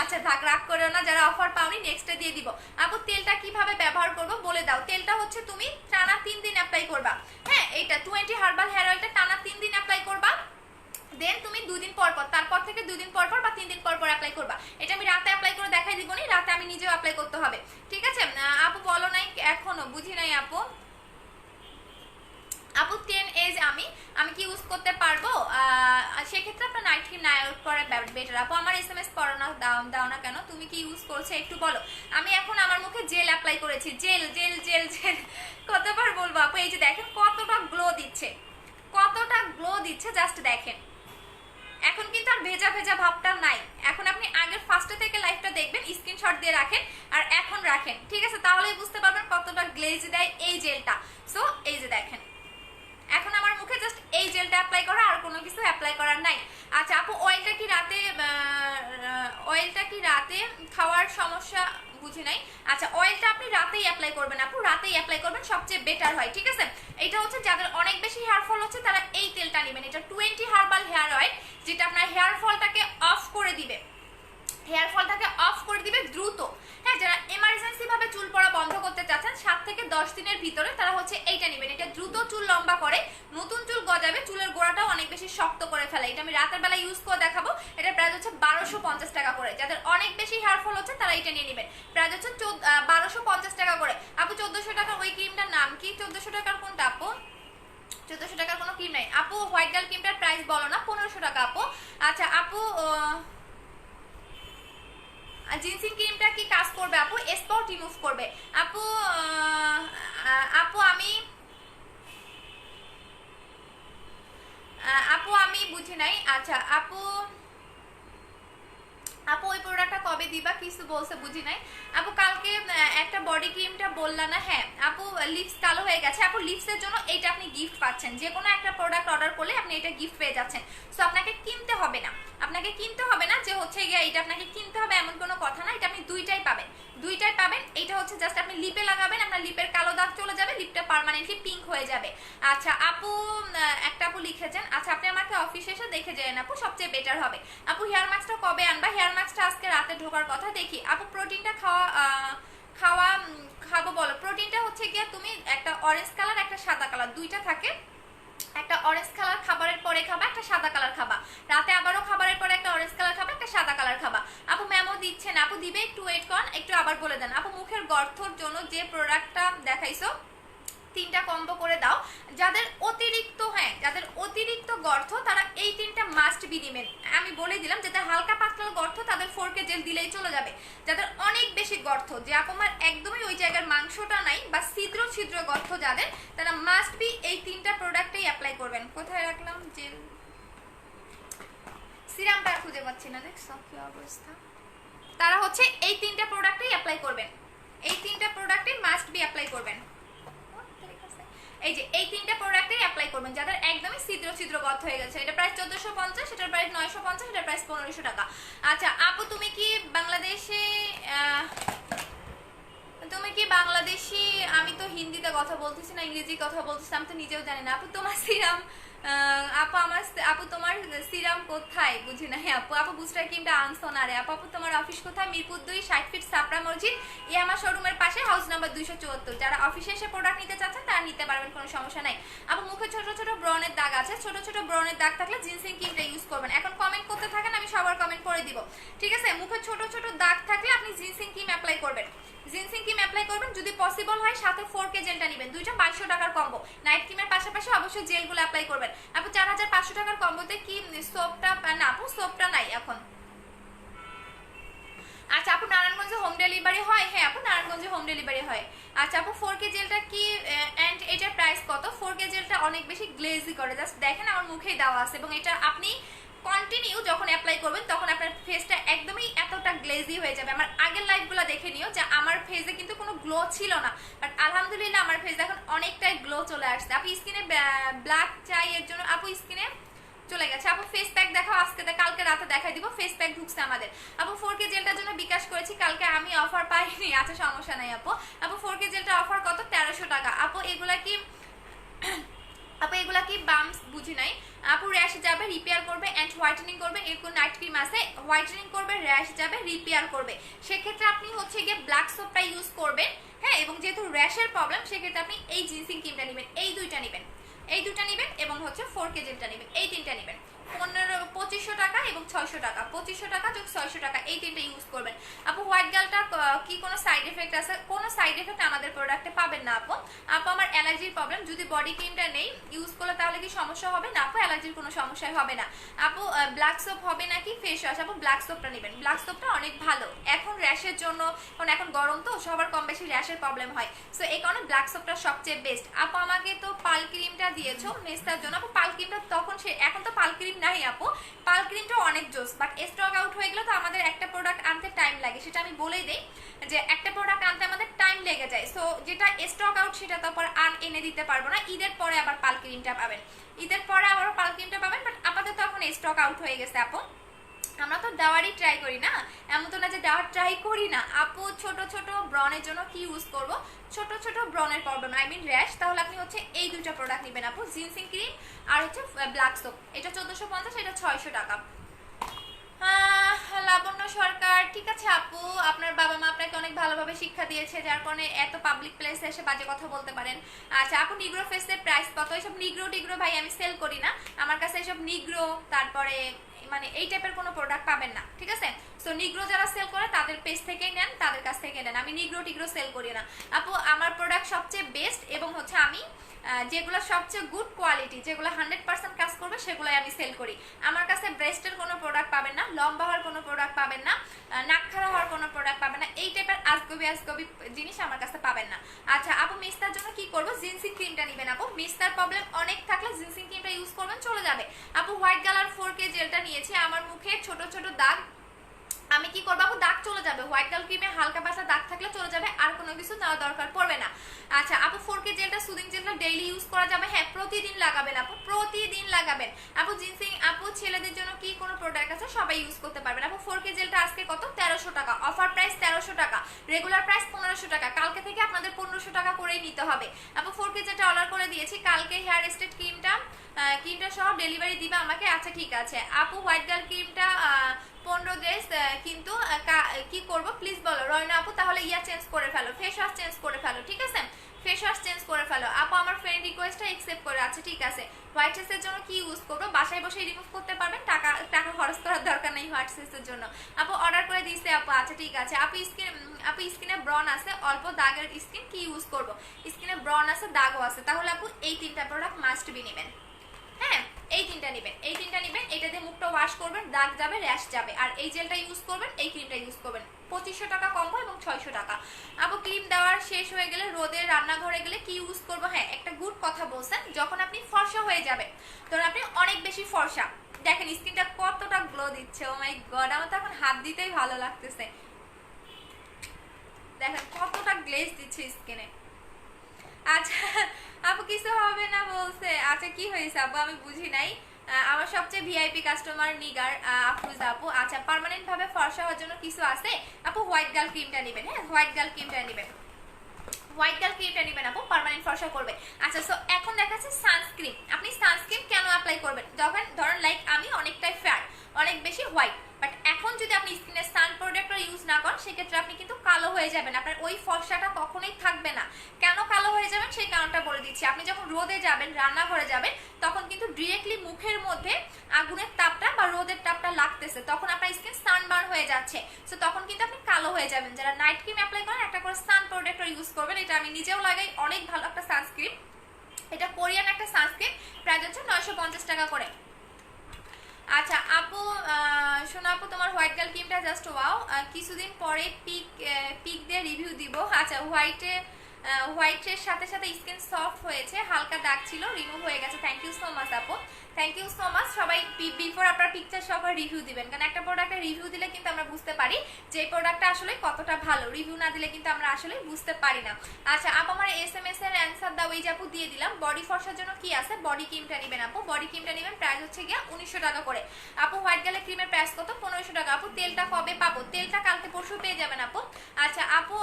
আচ্ছা থাক, রাগ করেও না, যারা অফার পাওনি নেক্সটে দিয়ে দিব। আপু তেলটা কিভাবে ব্যবহার করব বলে দাও। তেলটা হচ্ছে তুমি টানা 3 দিন অ্যাপ্লাই করবা। হ্যাঁ এইটা 20 হার্বাল হেয়ার অয়েলটা টানা 3 দিন অ্যাপ্লাই করবা। দেন তুমি 2 দিন পর পর, তারপর থেকে 2 দিন পর পর বা 3 দিন পর পর অ্যাপ্লাই করবা। এটা আমি রাতে অ্যাপ্লাই করে দেখাই দিব নি, রাতে আমি নিজেও অ্যাপ্লাই করতে হবে, ঠিক আছে? আপু বলো নাই এখনো, বুঝি নাই আপু। আপু 10 এজ আমি কি ইউজ করতে পারবো? সেক্ষেত্রে আপনার নাইট ক্রিম না ইউজ করা বেটার। আপু আমার SMS পড়ো না, দাও না কেন? তুমি কি ইউজ করছো একটু বলো। আমি এখন আমার মুখে জেল অ্যাপ্লাই করেছি, জেল জেল জেল জেল, কতবার বলবো আপু? এই যে দেখেন কতটা গ্লো দিচ্ছে, কতটা গ্লো দিচ্ছে, জাস্ট দেখেন। এখন কিন্তু আর ভেজা ভেজা ভাবটা নাই। এখন আপনি আগের ফার্স্টে থেকে লাইভটা দেখবেন, স্ক্রিনশট দিয়ে রাখেন আর এখন রাখেন, ঠিক আছে? তাহলেই বুঝতে পারবেন কতটা গ্লেজ দেয় এই জেলটা। সো এই যে দেখেন এখন আমার মুখে মুখে জাস্ট এই জেলটা অ্যাপ্লাই করা, আর কোনো কিছু অ্যাপ্লাই করার নাই। আচ্ছা আপু অয়েলটা কি রাতে খাওয়ার সমস্যা, বুঝি নাই। আচ্ছা অয়েলটা আপনি রাতেই অ্যাপ্লাই করবেন আপু, রাতেই অ্যাপ্লাই করবেন, সবচেয়ে বেটার হয়, ঠিক আছে। এটা হচ্ছে যাদের অনেক বেশি হেয়ার ফল হচ্ছে তারা এই তেলটা নেবেন। এটা 20 হার্বাল হেয়ার অয়েল, যেটা আপনার হেয়ার ফলটাকে অফ করে দিবে, হেয়ার ফলটাকে অফ করে দিবে দ্রুত। হ্যাঁ, যারা এমার্জেন্সি ভাবে চুল পড়া বন্ধ করতে চাচ্ছেন 7 থেকে 10 দিনের ভিতরে, তারা হচ্ছে এইটা নেবেন। এটা দ্রুত চুল লম্বা করে, নতুন চুল গজাবে, চুলের গোড়াটাও অনেক বেশি শক্ত করে ফেলে। এটা আমি রাতের বেলা ইউজ করে দেখাবো। এটা প্রাইস হচ্ছে 1250 টাকা করে। যাদের অনেক বেশি হেয়ার ফল হচ্ছে তারা এটা নিয়ে নেবেন। প্রাইস হচ্ছে 1250 টাকা করে। আপু 1400 টাকা ওই ক্রিমটার নাম কি? 1400 টাকার কোনটা আপু? 1400 টাকার কোনো ক্রিম নাই আপু। হোয়াইট গার্ল ক্রিমটার প্রাইস বলো না। 1500 টাকা আপু। আচ্ছা আপু জিনসিং ক্রিমটা কি কাজ করবে আপু? স্পট রিমুভ করবে আপু। আপু আমি বুঝি নাই। আচ্ছা আপু ওই প্রোডাক্টটা কবে দিবা? কিছু বলছে, বুঝি নাই আপু। কালকে একটা বডি ক্রিমটা বললা না? হ্যাঁ আপু, লিপস কালো হয়ে গেছে আপু, লিপসের জন্য এইটা আপনি গিফট পাচ্ছেন। যে কোনো একটা প্রোডাক্ট অর্ডার করলে আপনি এটা গিফট পেয়ে যাচ্ছেন। সো আপনাকে কিনতে হবে না, যে হচ্ছে গিয়ে এটা আপনাকে কিনতে হবে এমন কোনো কথা না। এটা আপনি দুইটাই পাবেন। এইটা হচ্ছে জাস্ট আপনি লিপে লাগাবেন, আপনার লিপের কালো দাগ চলে যাবে, লিপটা পার্মানেন্টলি পিঙ্ক হয়ে যাবে। আচ্ছা আপু একটা আপু লিখেছেন, আচ্ছা আপনি আমাকে অফিসে এসে দেখে যান আপু, সবচেয়ে বেটার হবে আপু। হেয়ার মাস্কটা কবে আনবা? হেয়ার মাস্কটা আজকে রাতে ঢোকার কথা, দেখি আপু। প্রোটিনটা খাবো বলো। প্রোটিনটা হচ্ছে গিয়ে তুমি একটা অরেঞ্জ কালার একটা সাদা কালার দুইটা থাকে, একটা অরেঞ্জ কালার খাবারের পরে খাবা, একটা সাদা কালার খাবা, রাতে আবারও খাবারের পরে একটা অরেঞ্জ কালার খাবা, একটা সাদা কালার খাবা। আপু ম্যামও দিচ্ছে না আপু, দিবে, একটু ওয়েট করুন, একটু আবার বলে দেন আপু। মুখের গর্তর জন্য যে প্রোডাক্টটা দেখাইছো 3টা কম্বো করে দাও। যাদের অতিরিক্ত গর্ত তারা এই 3টা মাস্ট বি নেবেন। আমি বলে দিলাম, যাদের হালকা পাতলা গর্ত তাদের 4K জেল দিলেই চলে যাবে। যাদের অনেক বেশি গর্ত, যে আপনার একদমই ওই জায়গার মাংসটা নাই বা ছিদ্র গর্ত যাদের, তারা মাস্ট বি এই 3টা প্রোডাক্টই অ্যাপ্লাই করবেন। কোথায় রাখলাম জেল? সিরামটা খুঁজে পাচ্ছি না, দেখছো কি অবস্থা। তারা হচ্ছে এই 3টা প্রোডাক্টই অ্যাপ্লাই করবেন, এই 3টা প্রোডাক্টই মাস্ট বি অ্যাপ্লাই করবেন। এই যে এই 3টা প্রোডাক্টই অ্যাপ্লাই করবেন যাদের একদমই ছিদ্র গর্ত হয়ে গেছে। এটা প্রাইস 1450, এটার প্রাইস 950, এটার প্রাইস 1500 টাকা। আচ্ছা আপু তুমি কি বাংলাদেশি? আমি তো হিন্দিতে কথা বলতেছি না ইংরেজি কথা বলতেছি, আমি তো নিজেও জানি না আপু। তোমার সিরাম আপু তোমার সিরাম কোথায়? বুঝি না। হ্যাঁ আপু বুস্টার ক্রিমটা আনছো না রে আপু। তোমার অফিস কোথায়? মিরপুর 2 60 ফিট সাপড়া মসজিদ ইয়ামা শোরুমের পাশে, হাউস নাম্বার 274। যারা অফিসে এসে প্রোডাক্ট নিতে চাচ্ছেন তারা নিতে পারবেন, কোনো সমস্যা নাই আপু। মুখে ছোট ব্রনের দাগ আছে, ছোট ব্রনের দাগ থাকলে জিনসিং ক্রিমটা ইউজ করবেন। এখন কমেন্ট করতে থাকেন, আমি সবার কমেন্ট করে দিব, ঠিক আছে। মুখে ছোট দাগ থাকলে আপনি জিনসিং ক্রিম অ্যাপ্লাই করবেন, যদি পসিবল হয়। সাথে 4K জেলটা নেবেন, দুইটা 2200 টাকার কম্বো। নাইট ক্রিমের পাশাপাশি অবশ্যই জেলগুলো অ্যাপ্লাই করবেন আপু। 4500 টাকার কম্বোতে কি সোপটা না আপু? সোপটা নাই এখন। আচ্ছা আপু নারায়ণগঞ্জে হোম ডেলিভারি হয়? হ্যাঁ আপু নারায়ণগঞ্জে হোম ডেলিভারি হয়। আচ্ছা আপু 4K জেলটা কি এন্ড এটার প্রাইস কত? 4K জেলটা অনেক বেশি গ্লেজি করে, জাস্ট দেখেন আমার মুখেই দেওয়া আছে, এবং এটা আপনি কন্টিনিউ যখন অ্যাপ্লাই করবেন তখন আপনার ফেসটা একদমই এতটা গ্লেজি হয়ে যাবে। আমার আগের লাইফগুলো দেখে নিও, যে আমার ফেসে কিন্তু কোনো গ্লো ছিল না, বাট আলহামদুলিল্লাহ আমার ফেসে এখন অনেকটাই গ্লো চলে আসছে। আপু স্কিনে ব্ল্যাক চাই এর জন্য আপু স্কিনে চলে গেছে আপু। ফেস প্যাক দেখাও, কালকে রাতে দেখাই দিব। ফেস প্যাক ঢুকছে আমাদের আপু। 4K জেলটার জন্য বিকাশ করেছি, কালকে আমি অফার পাইনি। আচ্ছা সমস্যা নাই আপু। 4K জেলটা অফার কত? 1300 টাকা আপু। এগুলা কি বামস? বুঝি নাই আপু। র্যাশ যাবে, রিপেয়ার করবে এন্ড হোয়াইটেনিং করবে। এরকম নাইট ক্রিম আছে, হোয়াইটেনিং করবে, র্যাশ যাবে, রিপেয়ার করবে। সেক্ষেত্রে আপনি হচ্ছে গিয়ে ব্ল্যাক সোপটা ইউজ করবেন। হ্যাঁ, এবং যেহেতু র্যাশের প্রবলেম সেক্ষেত্রে আপনি এই জিনসিং ক্রিমটা নেবেন, এই দুইটা নেবেন এবং হচ্ছে 4K জেলটা নেবেন, এই 3টা নেবেন। 2500 টাকা এবং 600 টাকা, 2500 টাকা যোগ 600 টাকা, এই 3টা ইউজ করবেন আপু। হোয়াইট গার্লটা কি কোনো সাইড এফেক্ট আছে? কোনো সাইড এফেক্ট আমাদের প্রোডাক্টে পাবেন না আপু। আমার অ্যালার্জির প্রবলেম, যদি বডি ক্রিমটা নেই ইউজ করলে তাহলে কি সমস্যা হবে না আপু? অ্যালার্জির কোনো সমস্যাই হবে না আপু। ব্ল্যাক সোপ হবে নাকি ফেস ওয়াশ? আপু ব্ল্যাক সোপটা নেবেন, ব্ল্যাক সোপটা অনেক ভালো এখন র্যাশের জন্য, কারণ এখন গরম তো সবার কম বেশি র্যাশের প্রবলেম হয়। সো এই কারণে ব্ল্যাক সোপটা সবচেয়ে বেস্ট আপু। আমাকে তো পাল ক্রিমটা দিয়েছো মেস্তার জন্য আপু। পাল ক্রিমটা তখন এখন তো পাল ক্রিম ক্রিম নাই আপু, পাল ক্রিমটা অনেক জোস, বাট স্টক আউট হয়ে গেলে তো আমাদের একটা প্রোডাক্ট আনতে টাইম লাগে, সেটা আমি বলেই দিই যে একটা প্রোডাক্ট আনতে আমাদের টাইম লেগে যায়। সো যেটা স্টক আউট সেটা তো আবার এনে দিতে পারবো না। ঈদের পরে আবার পাল ক্রিমটা পাবেন, ঈদের পরে আবার পাল ক্রিমটা পাবেন, বাট আপাতত এখন স্টক আউট হয়ে গেছে আপু। আমরা তো দেওয়ারই ট্রাই করি না, এমন তো না যে দেওয়ার ট্রাই করি না আপু। ছোট ছোট ব্রনের জন্য কি ইউজ করব, ছোট ছোট ব্রনের প্রবলেম আই মিন র্যাশ, তাহলে আপনি হচ্ছে এই দুইটা প্রোডাক্ট নেবেন আপু, জিনসিং ক্রিম আর হচ্ছে ব্ল্যাক সোপ। এটা 1450, এটা 600 টাকা। লাবণ্য সরকার, ঠিক আছে আপু, আপনার বাবা মা আপনাকে অনেক ভালোভাবে শিক্ষা দিয়েছে, যার কারণে এত পাবলিক প্লেসে এসে বাজে কথা বলতে পারেন। আচ্ছা আপু, নিগ্রো ফেসের প্রাইস কত? এসব নিগ্রো টিগ্রো ভাই আমি সেল করি না, আমার কাছে এসব নিগ্রো তারপরে মানে এই টাইপের কোনো প্রোডাক্ট পাবেন না, ঠিক আছে? সো নিগ্রো যারা সেল করে তাদের পেজ থেকেই নেন, তাদের কাছ থেকে নেন, আমি নিগ্রো টিগ্রো সেল করি না আপু। আমার প্রোডাক্ট সবচেয়ে বেস্ট এবং হচ্ছে আমি যেগুলো সবচেয়ে গুড কোয়ালিটি, যেগুলো 100% কাজ করবে সেগুলোই আমি সেল করি। আমার কাছে ব্রেস্টের কোনো প্রোডাক্ট পাবেন না, লম্বা হওয়ার কোনো প্রোডাক্ট পাবেন না, নাকখারা হওয়ার কোনো প্রোডাক্ট পাবেন না, এই টাইপের আজগবি জিনিস আমার কাছে পাবেন না। আচ্ছা আপু, মিস্তার জন্য কি করবো? জিনসিং ক্রিমটা নেবেন আপু, মিস্তার প্রবলেম অনেক থাকলে জিনসিং ক্রিমটা ইউজ করবেন, চলে যাবে আপু। হোয়াইট কালার 4K জেলটা নিয়েছি, আমার মুখে ছোট ছোট দাগ, আমি কি করবো আপু? দাগ চলে যাবে, হোয়াইট কালার ক্রিমে হালকা পাতলা দাগ থাকলে চলে যাবে, আর কোনো কিছু নেওয়ার দরকার পড়বে না। আচ্ছা আপু, 4K জেলটা সুদিং জেলটা ডেইলি ইউজ করা যাবে? হ্যাঁ, প্রতিদিন লাগাবেন আপু, প্রতিদিন লাগাবেন আপু। জিনসিং আপু, ছেলেদের জন্য কি কোনো প্রোডাক্ট আছে? সবাই ইউজ করতে পারবেন আপু। 4K জেলটা আজকে কত? 1300 টাকা, অফার প্রাইস 1300 টাকা, রেগুলার প্রাইস 1500 টাকা, কালকে থেকে আপনাদের 1500 টাকা করেই নিতে হবে আপু। 4K জেলটা অর্ডার করে দিয়েছি, কালকে হেয়ার স্টেট ক্রিমটা সহ ডেলিভারি দিবা আমাকে? আচ্ছা ঠিক আছে আপু। হোয়াইট গার্ল ক্রিমটা 15 ডেজ, কিন্তু কি করব প্লিজ বলো রয়না আপু। তাহলে ইয়া চেঞ্জ করে ফেলো, ফেস ওয়াশ চেঞ্জ করে ফেলো, ঠিক আছে? ফেস ওয়াশ চেঞ্জ করে ফেলো আপু, আমার ফ্রেন্ড রিকোয়েস্টটা অ্যাকসেপ্ট করে। আচ্ছা ঠিক আছে। হোয়াইট হেসের জন্য কি ইউজ করবো? বাসায় বসে রিমুভ করতে পারবেন, টাকা টাকা খরচ করার দরকার নেই হোয়াইট হেসের জন্য আপু। অর্ডার করে দিয়েছে আপু। আচ্ছা ঠিক আছে আপু। স্কিনে ব্রন আছে, অল্প দাগের স্কিন, কি ইউজ করবো? স্কিনে ব্রন আছে, দাগও আছে, তাহলে আপু এই তিনটা প্রোডাক্ট মাস্ট বি নেবেন। হ্যাঁ, এই তিনটা নেবেন, এই তিনটা নেবেন, এটা দিয়ে মুখটা ওয়াশ করবেন, দাগ যাবে, র্যাশ যাবে, আর এই জেলটা ইউজ করবেন, এই ক্রিমটা ইউজ করবেন। 2500 টাকা কম্বো এবং 600 টাকা আপু। ক্রিম দেওয়ার শেষ হয়ে গেলে রোদে রান্নাঘরে গেলে কি ইউজ করবো? হ্যাঁ, একটা গুড কথা বলছেন, যখন আপনি ফর্সা হয়ে যাবে, তখন আপনি অনেক বেশি ফর্সা, দেখেন স্কিনটা কতটা গ্লো দিচ্ছে, ও মাই গড, আমার তো এখন হাত দিতেই ভালো লাগতেছে, দেখেন কতটা গ্লেজ দিচ্ছে স্কিনে। আচ্ছা আপু, কিছু হবে না বলছে, আচ্ছা কি হয়েছে আপু? আমি বুঝি নাই। আমার সবচেয়ে ভিআইপি কাস্টমার নিগার আফরুজা আপু। আচ্ছা, পার্মানেন্ট ভাবে ফর্সা হওয়ার জন্য কিছু আছে আপু? হোয়াইট গার্ল ক্রিমটা নেবেন, হ্যাঁ হোয়াইট গার্ল ক্রিমটা নেবেন, হোয়াইট গার্ল ক্রিমটা নেবেন আপু, পার্মানেন্ট ফর্সা করবে। আচ্ছা, সো এখন দেখাচ্ছে সানস্ক্রিন। আপনি সানস্ক্রিন কেন অ্যাপ্লাই করবেন? যখন ধরেন লাইক আমি অনেকটাই ফেয়ার, অনেক বেশি হোয়াইট, বাট এখন যদি আপনি স্কিনে সান প্রোডাক্টটা ইউজ না করেন, সেক্ষেত্রে আপনি কিন্তু কালো হয়ে যাবেন, আপনার ওই ফর্সাটা কখনোই থাকবে না। কেন কালো হয়ে যাবেন সেই কারণটা বলে দিচ্ছি। আপনি যখন রোদে যাবেন, রান্নাঘরে যাবেন, তখন কিন্তু ডিরেক্টলি মুখের মধ্যে আগুনের তাপটা বা রোদের তাপটা লাগতেছে, তখন আপনার স্কিন সানবার্ন হয়ে যাচ্ছে, সো তখন কিন্তু আপনি কালো হয়ে যাবেন। যারা নাইট ক্রিম অ্যাপ্লাই করেন, একটা করে সান প্রোডাক্টটা ইউজ করবেন, এটা আমি নিজেও লাগাই, অনেক ভালো একটা সানস্ক্রিন, এটা কোরিয়ান একটা সানস্ক্রিন, প্রাইস হচ্ছে 950 টাকা করে। আচ্ছা আপু, শোনো আপু, তোমার হোয়াইট গার্ল ক্রিমটা জাস্ট ওয়াও, কিছুদিন পরে পিক দিয়ে রিভিউ দিব। আচ্ছা, হোয়াইটের সাথে সাথে স্কিন সফট হয়েছে, হালকা দাগ ছিল, রিমুভ হয়ে গেছে। থ্যাংক ইউ সো মাচ আপু, থ্যাংক ইউ সো মাচ। সবাই বিফোর আপনার পিকচার সবার রিভিউ দিবেন, কারণ একটা প্রোডাক্টের রিভিউ দিলে কিন্তু আমরা বুঝতে পারি যে এই প্রোডাক্টটা আসলে কতটা ভালো, রিভিউ না দিলে কিন্তু আমরা আসলে বুঝতে পারি না। আচ্ছা আপু, আমার SMS এর অ্যান্সার দাও, এই যে আপু দিয়ে দিলাম। বডি ফর্সার জন্য কি আছে? বডি ক্রিমটা নেবেন আপু, বডি ক্রিমটা নেবেন, প্রাইস হচ্ছে গিয়া 1900 টাকা করে আপু। হোয়াইট গার্লের ক্রিমের প্রাইস কত? 1500 টাকা আপু। তেলটা কবে পাবো? তেলটা কালকে পরশু পেয়ে যাবেন আপু। আচ্ছা আপু,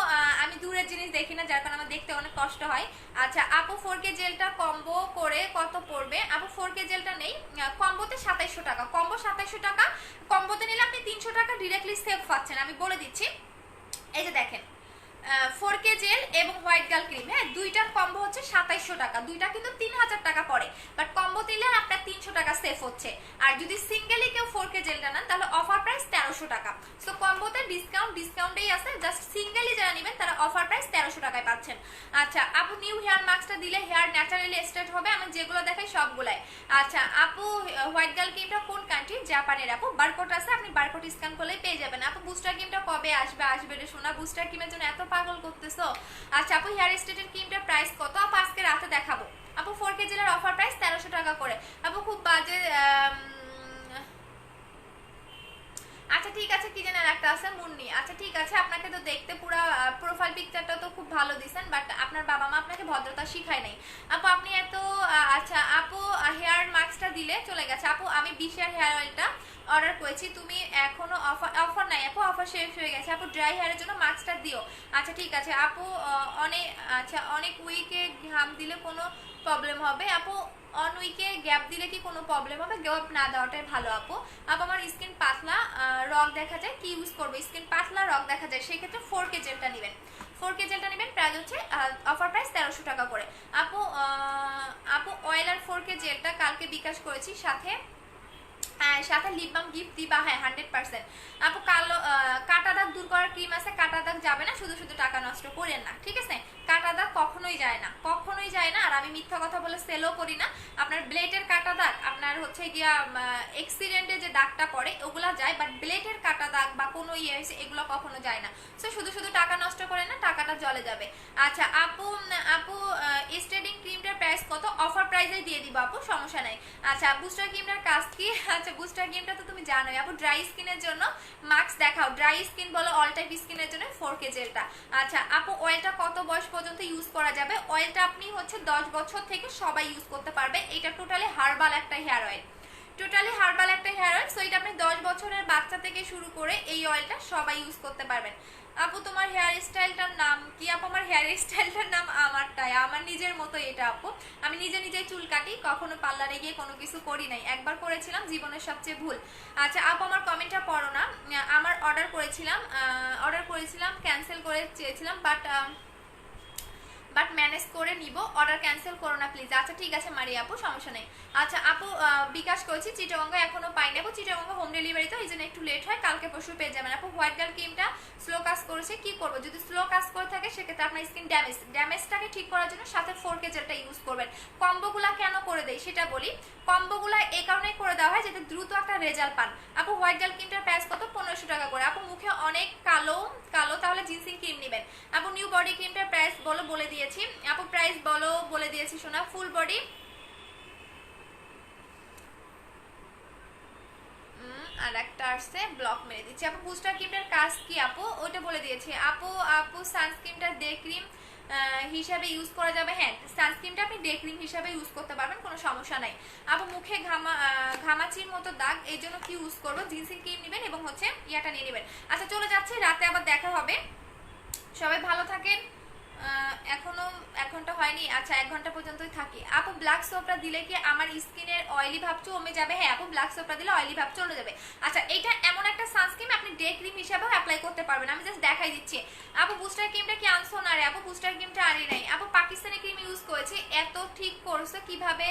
আমি দূরের জিনিস দেখি না, যার কারণে আমার দেখতে অনেক কষ্ট হয়। আচ্ছা আপু, 4K জেলটা কম্বো করে কত পড়বে আপু? 4K জেলটা নেই, কম্বোতে 2700 টাকা, কম্বো 2700 টাকা, কম্বোতে নিলে আপনি 300 টাকা ডিরেক্টলি সেভ পাচ্ছেন, আমি বলে দিচ্ছি। এই যে দেখেন, 4K জেল এবং হোয়াইট গার্ল ক্রিম, হ্যাঁ দুইটার কম্বো হচ্ছে 2700 টাকা, দুইটা কিন্তু 3000 টাকা পড়ে, বাট কম্বো দিলে আপনার 300 টাকা সেভ হচ্ছে। আর যদি সিঙ্গেলি কেউ 4K জেলটা নেন, তাহলে অফার প্রাইস 1300 টাকা। সো কম্বোতে ডিসকাউন্টেই আছে, জাস্ট সিঙ্গেলি যারা নেবেন তারা অফার প্রাইস 1300 টাকায় পাচ্ছেন। আচ্ছা আপু, নিউ হেয়ার মাস্কটা দিলে হেয়ার ন্যাচারালি স্ট্রেট হবে? আমি যেগুলো দেখাই সবগুলাই। আচ্ছা আপু, হোয়াইট গার্ল ক্রিমটা কোন কান্ট্রি? জাপানের আপু। বারকোড আছে, আপনি বারকোড স্ক্যান করলেই পেয়ে যাবেন আপু। বুস্টার ক্রিমটা কবে আসবে রে সোনা? বুস্টার ক্রিমের জন্য এত পাগল করতেছো? আচ্ছা আপু, হেয়ার স্ট্রেটের ক্রিমটার প্রাইস কত আপু? আজকে রাতে দেখাবো আপু। 4K জেলের অফার প্রাইস 1300 টাকা করে আপু। খুব বাজে আচ্ছা ঠিক আছে, কি যেন একটা আছে মুন্নি। আচ্ছা ঠিক আছে, আপনাকে তো দেখতে পুরো প্রোফাইল পিকচারটা তো খুব ভালো দিছেন, বাট আপনার বাবা মা আপনাকে ভদ্রতা শিখায় নাই আপু। আপনি এত আচ্ছা আপু, হেয়ার মাস্কটা দিলে চলে গেছে আপু। আমি 20 হেয়ার অয়েলটা অর্ডার করেছি, তুমি এখনো অফার নাই আপু, অফার শেষ হয়ে গেছে আপু। ড্রাই হেয়ারের জন্য মাস্কটা দিও। আচ্ছা ঠিক আছে আপু। অনেক আচ্ছা, অনেক উইকে ঘাম দিলে কোনো প্রবলেম হবে আপু? অন উইকে গ্যাপ দিলে কি কোনো প্রবলেম হবে? গ্যাপ না দেওয়াটাই ভালো আপু। আপু আমার স্কিন পাতলা, রগ দেখা যায়, কি ইউজ করবো? স্কিন পাতলা রগ দেখা যায়, সেই ক্ষেত্রে 4K জেলটা নেবেন। 4K জেলটা নেবেন, প্রাইস হচ্ছে অফার প্রাইস 1300 টাকা করে আপু। আপু অয়েল আর 4K জেলটা কালকে বিকাশ করেছি, সাথে সাথে লিপ বাম গিফট দিবা। হ্যাঁ 100%। আপু কালো কাটা দাগ দূর করার ক্রিম আছে, কাটা দাগ যাবে না, শুধু শুধু টাকা নষ্ট করেন না, ঠিক আছে? কাটা দাগ কখনোই যায় না, কখনোই যায় না। আর আমি মিথ্যা কথা বলে সেলও করি না। আপনার ব্লেডের কাটা দাগ, আপনার হচ্ছে গিয়া এক্সিডেন্টে যে দাগটা পড়ে ওগুলা যায়, বাট ব্লেডের কাটা দাগ বা কোনো ইয়ে হয়েছে এগুলো কখনো যায় না। সো শুধু শুধু টাকা নষ্ট করেন না, টাকাটা জলে যাবে। আচ্ছা আপু, আপু স্ট্রেটিং ক্রিমটার প্রাইস কত? অফার প্রাইসে দিয়ে দিব আপু, সমস্যা নাই। আচ্ছা বুস্টার ক্রিমটার কাজ কি? আচ্ছা বুস্টার ক্রিমটা তো তুমি জানোই আপু। ড্রাই স্কিনের জন্য মাস্ক দেখাও, ড্রাই স্কিন বলো, অল টাইপ স্কিনের জন্য 4K জেলটা। আচ্ছা আপু অয়েলটা কত বয়স পর্যন্ত ইউজ করা যাবে? অয়েলটা আপনি হচ্ছে 10 বছর থেকে সবাই ইউজ করতে পারবে। এটা টোটালি হার্বাল একটা হেয়ার অয়েল, টোটালি হার্বাল একটা হেয়ার অয়েল। সো এটা আপনি 10 বছরের বাচ্চা থেকে শুরু করে এই অয়েলটা সবাই ইউজ করতে পারবেন। আপু তোমার হেয়ার স্টাইলটার নাম কি? আপু আমার হেয়ার স্টাইলটার নাম আমারটাই, আমার নিজের মতো এটা আপু। আমি নিজে নিজেই চুল কাটি, কখনো পার্লারে গিয়ে কোনো কিছু করি নাই। একবার করেছিলাম, জীবনের সবচেয়ে ভুল। আচ্ছা আপু আমার কমেন্টটা পড়ো না। আমার অর্ডার করেছিলাম ক্যান্সেল করে চেয়েছিলাম, বাট ম্যানেজ করে নিব। অর্ডার ক্যান্সেল করো না প্লিজ। আচ্ছা ঠিক আছে মারি আপু, সমস্যা নেই। আচ্ছা আপু বিকাশ করেছি, চিটাগঙ্গা এখনো পাইনি আপু। চিটাগঙ্গা হোম ডেলিভারি তো, এই জন্য একটু লেট হয়, কালকে পরশু পেয়ে যাবেন আপু। হোয়াইট গার্ল ক্রিমটা স্লো কাজ করেছে, কি করবো? যদি স্লো কাজ করে থাকে সেক্ষেত্রে আপনার স্কিন ড্যামেজটাকে ঠিক করার জন্য সাথে 4K জেলটা ইউজ করবেন। কম্বোগুলা কেন করে দেয় সেটা বলি। কম্বোগুলা এই কারণেই করে দেওয়া হয় যাতে দ্রুত একটা রেজাল্ট পান আপু। হোয়াইট গার্ল ক্রিমটার প্রাইস কত? 1500 টাকা করে আপু। মুখে অনেক কালো কালো, তাহলে জিন্সিং ক্রিম নেবেন আপু। নিউ বডি ক্রিমটার প্রাইস বলো, বলে দিয়েছি আপু। প্রাইস বলো, বলে দিয়েছি শোনা। ফুল বডি আর একটা আসছে, ব্লক মেরে দিচ্ছি আপু। বুস্টার ক্রিমটার কাজ কি আপু? ওটা বলে দিয়েছি আপু। আপু সানস্ক্রিনটা ডে ক্রিম হিসাবে ইউজ করা যাবে? হ্যাঁ সানস্ক্রিনটা আপনি ডে ক্রিম হিসাবে ইউজ করতে পারবেন, কোনো সমস্যা নাই আপু। মুখে ঘামাচির মতো দাগ, এই জন্য কি ইউজ করবো? জিন্সিং ক্রিম নেবেন এবং হচ্ছে ইয়াটা নিয়ে নেবেন। আচ্ছা চলে যাচ্ছে, রাতে আবার দেখা হবে, সবাই ভালো থাকেন। এখনো 1 ঘন্টা হয়নি। আচ্ছা 1 ঘন্টা পর্যন্তই থাকি আপু। ব্ল্যাক সোপটা দিলে কি আমার স্কিনের অয়েলি ভাব কমে যাবে? হ্যাঁ আপু ব্ল্যাক সোপটা দিলে অয়েলি ভাব চলে যাবে। আচ্ছা এটা এমন একটা সানস্ক্রিন আপনি ডে ক্রিম হিসেবেও অ্যাপ্লাই করতে পারবেন, আমি জাস্ট দেখাই দিচ্ছি আপু। বুস্টার ক্রিমটা কি আনছো না রে আপু? বুস্টার ক্রিমটা আনি নাই আপু, পাকিস্তানি ক্রিম ইউজ করেছি। এত ঠিক করছো কিভাবে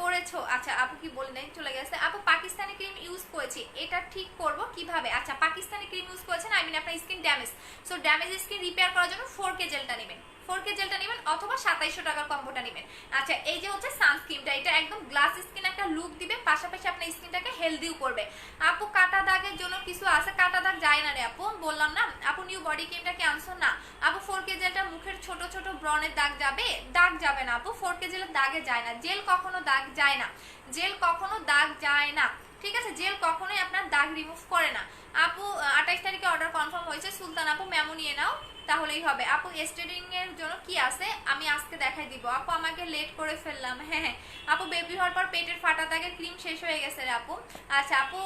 করেছো? আচ্ছা আপু কি বলি নাই, চলে গেছে আপু। পাকিস্তানি ক্রিম ইউজ করেছি, এটা ঠিক করব কিভাবে? আচ্ছা পাকিস্তানি ক্রিম ইউজ করেছেন, আই মিন আপনার skin damage, so damage skin repair করার জন্য 4K জেলটা নেবেন। 4K জেলটা নেবেন অথবা 2700 টাকার কম্বোটা নেবেন। আচ্ছা এই যে হচ্ছে সানস্ক্রিনটা, এটা একদম গ্লাস স্কিন একটা লুক দিবে, পাশাপাশি আপনার স্কিনটাকে হেলদিও করবে আপু। কাটা দাগের জন্য কিছু আছে? কাটা দাগ যায় না রে আপু, বললাম না আপু। নিউ বডি ক্রিমটা কি আনছো না আপু? 4K জেলটা মুখের ছোট ছোট ব্রণের দাগ যাবে? দাগ যাবে না আপু, 4K জেলের দাগে যায় না। জেল কখনো দাগ যায় না, জেল কখনো দাগ যায় না, ঠিক আছে? জেল কখনোই আপনার দাগ রিমুভ করে না আপু। 28 তারিখে অর্ডার কনফার্ম হয়েছে। সুলতান আপু মেমো নিয়ে নাও, তাহলেই হবে আপু। স্টেডিং এর জন্য কি আছে আমি আজকে দেখাই দিব আপু, আমাকে লেট করে ফেললাম। হ্যাঁ হ্যাঁ আপু, বেবি হওয়ার পর পেটের ফাটা দাগের ক্রিম শেষ হয়ে গেছে রে আপু। আচ্ছা আপু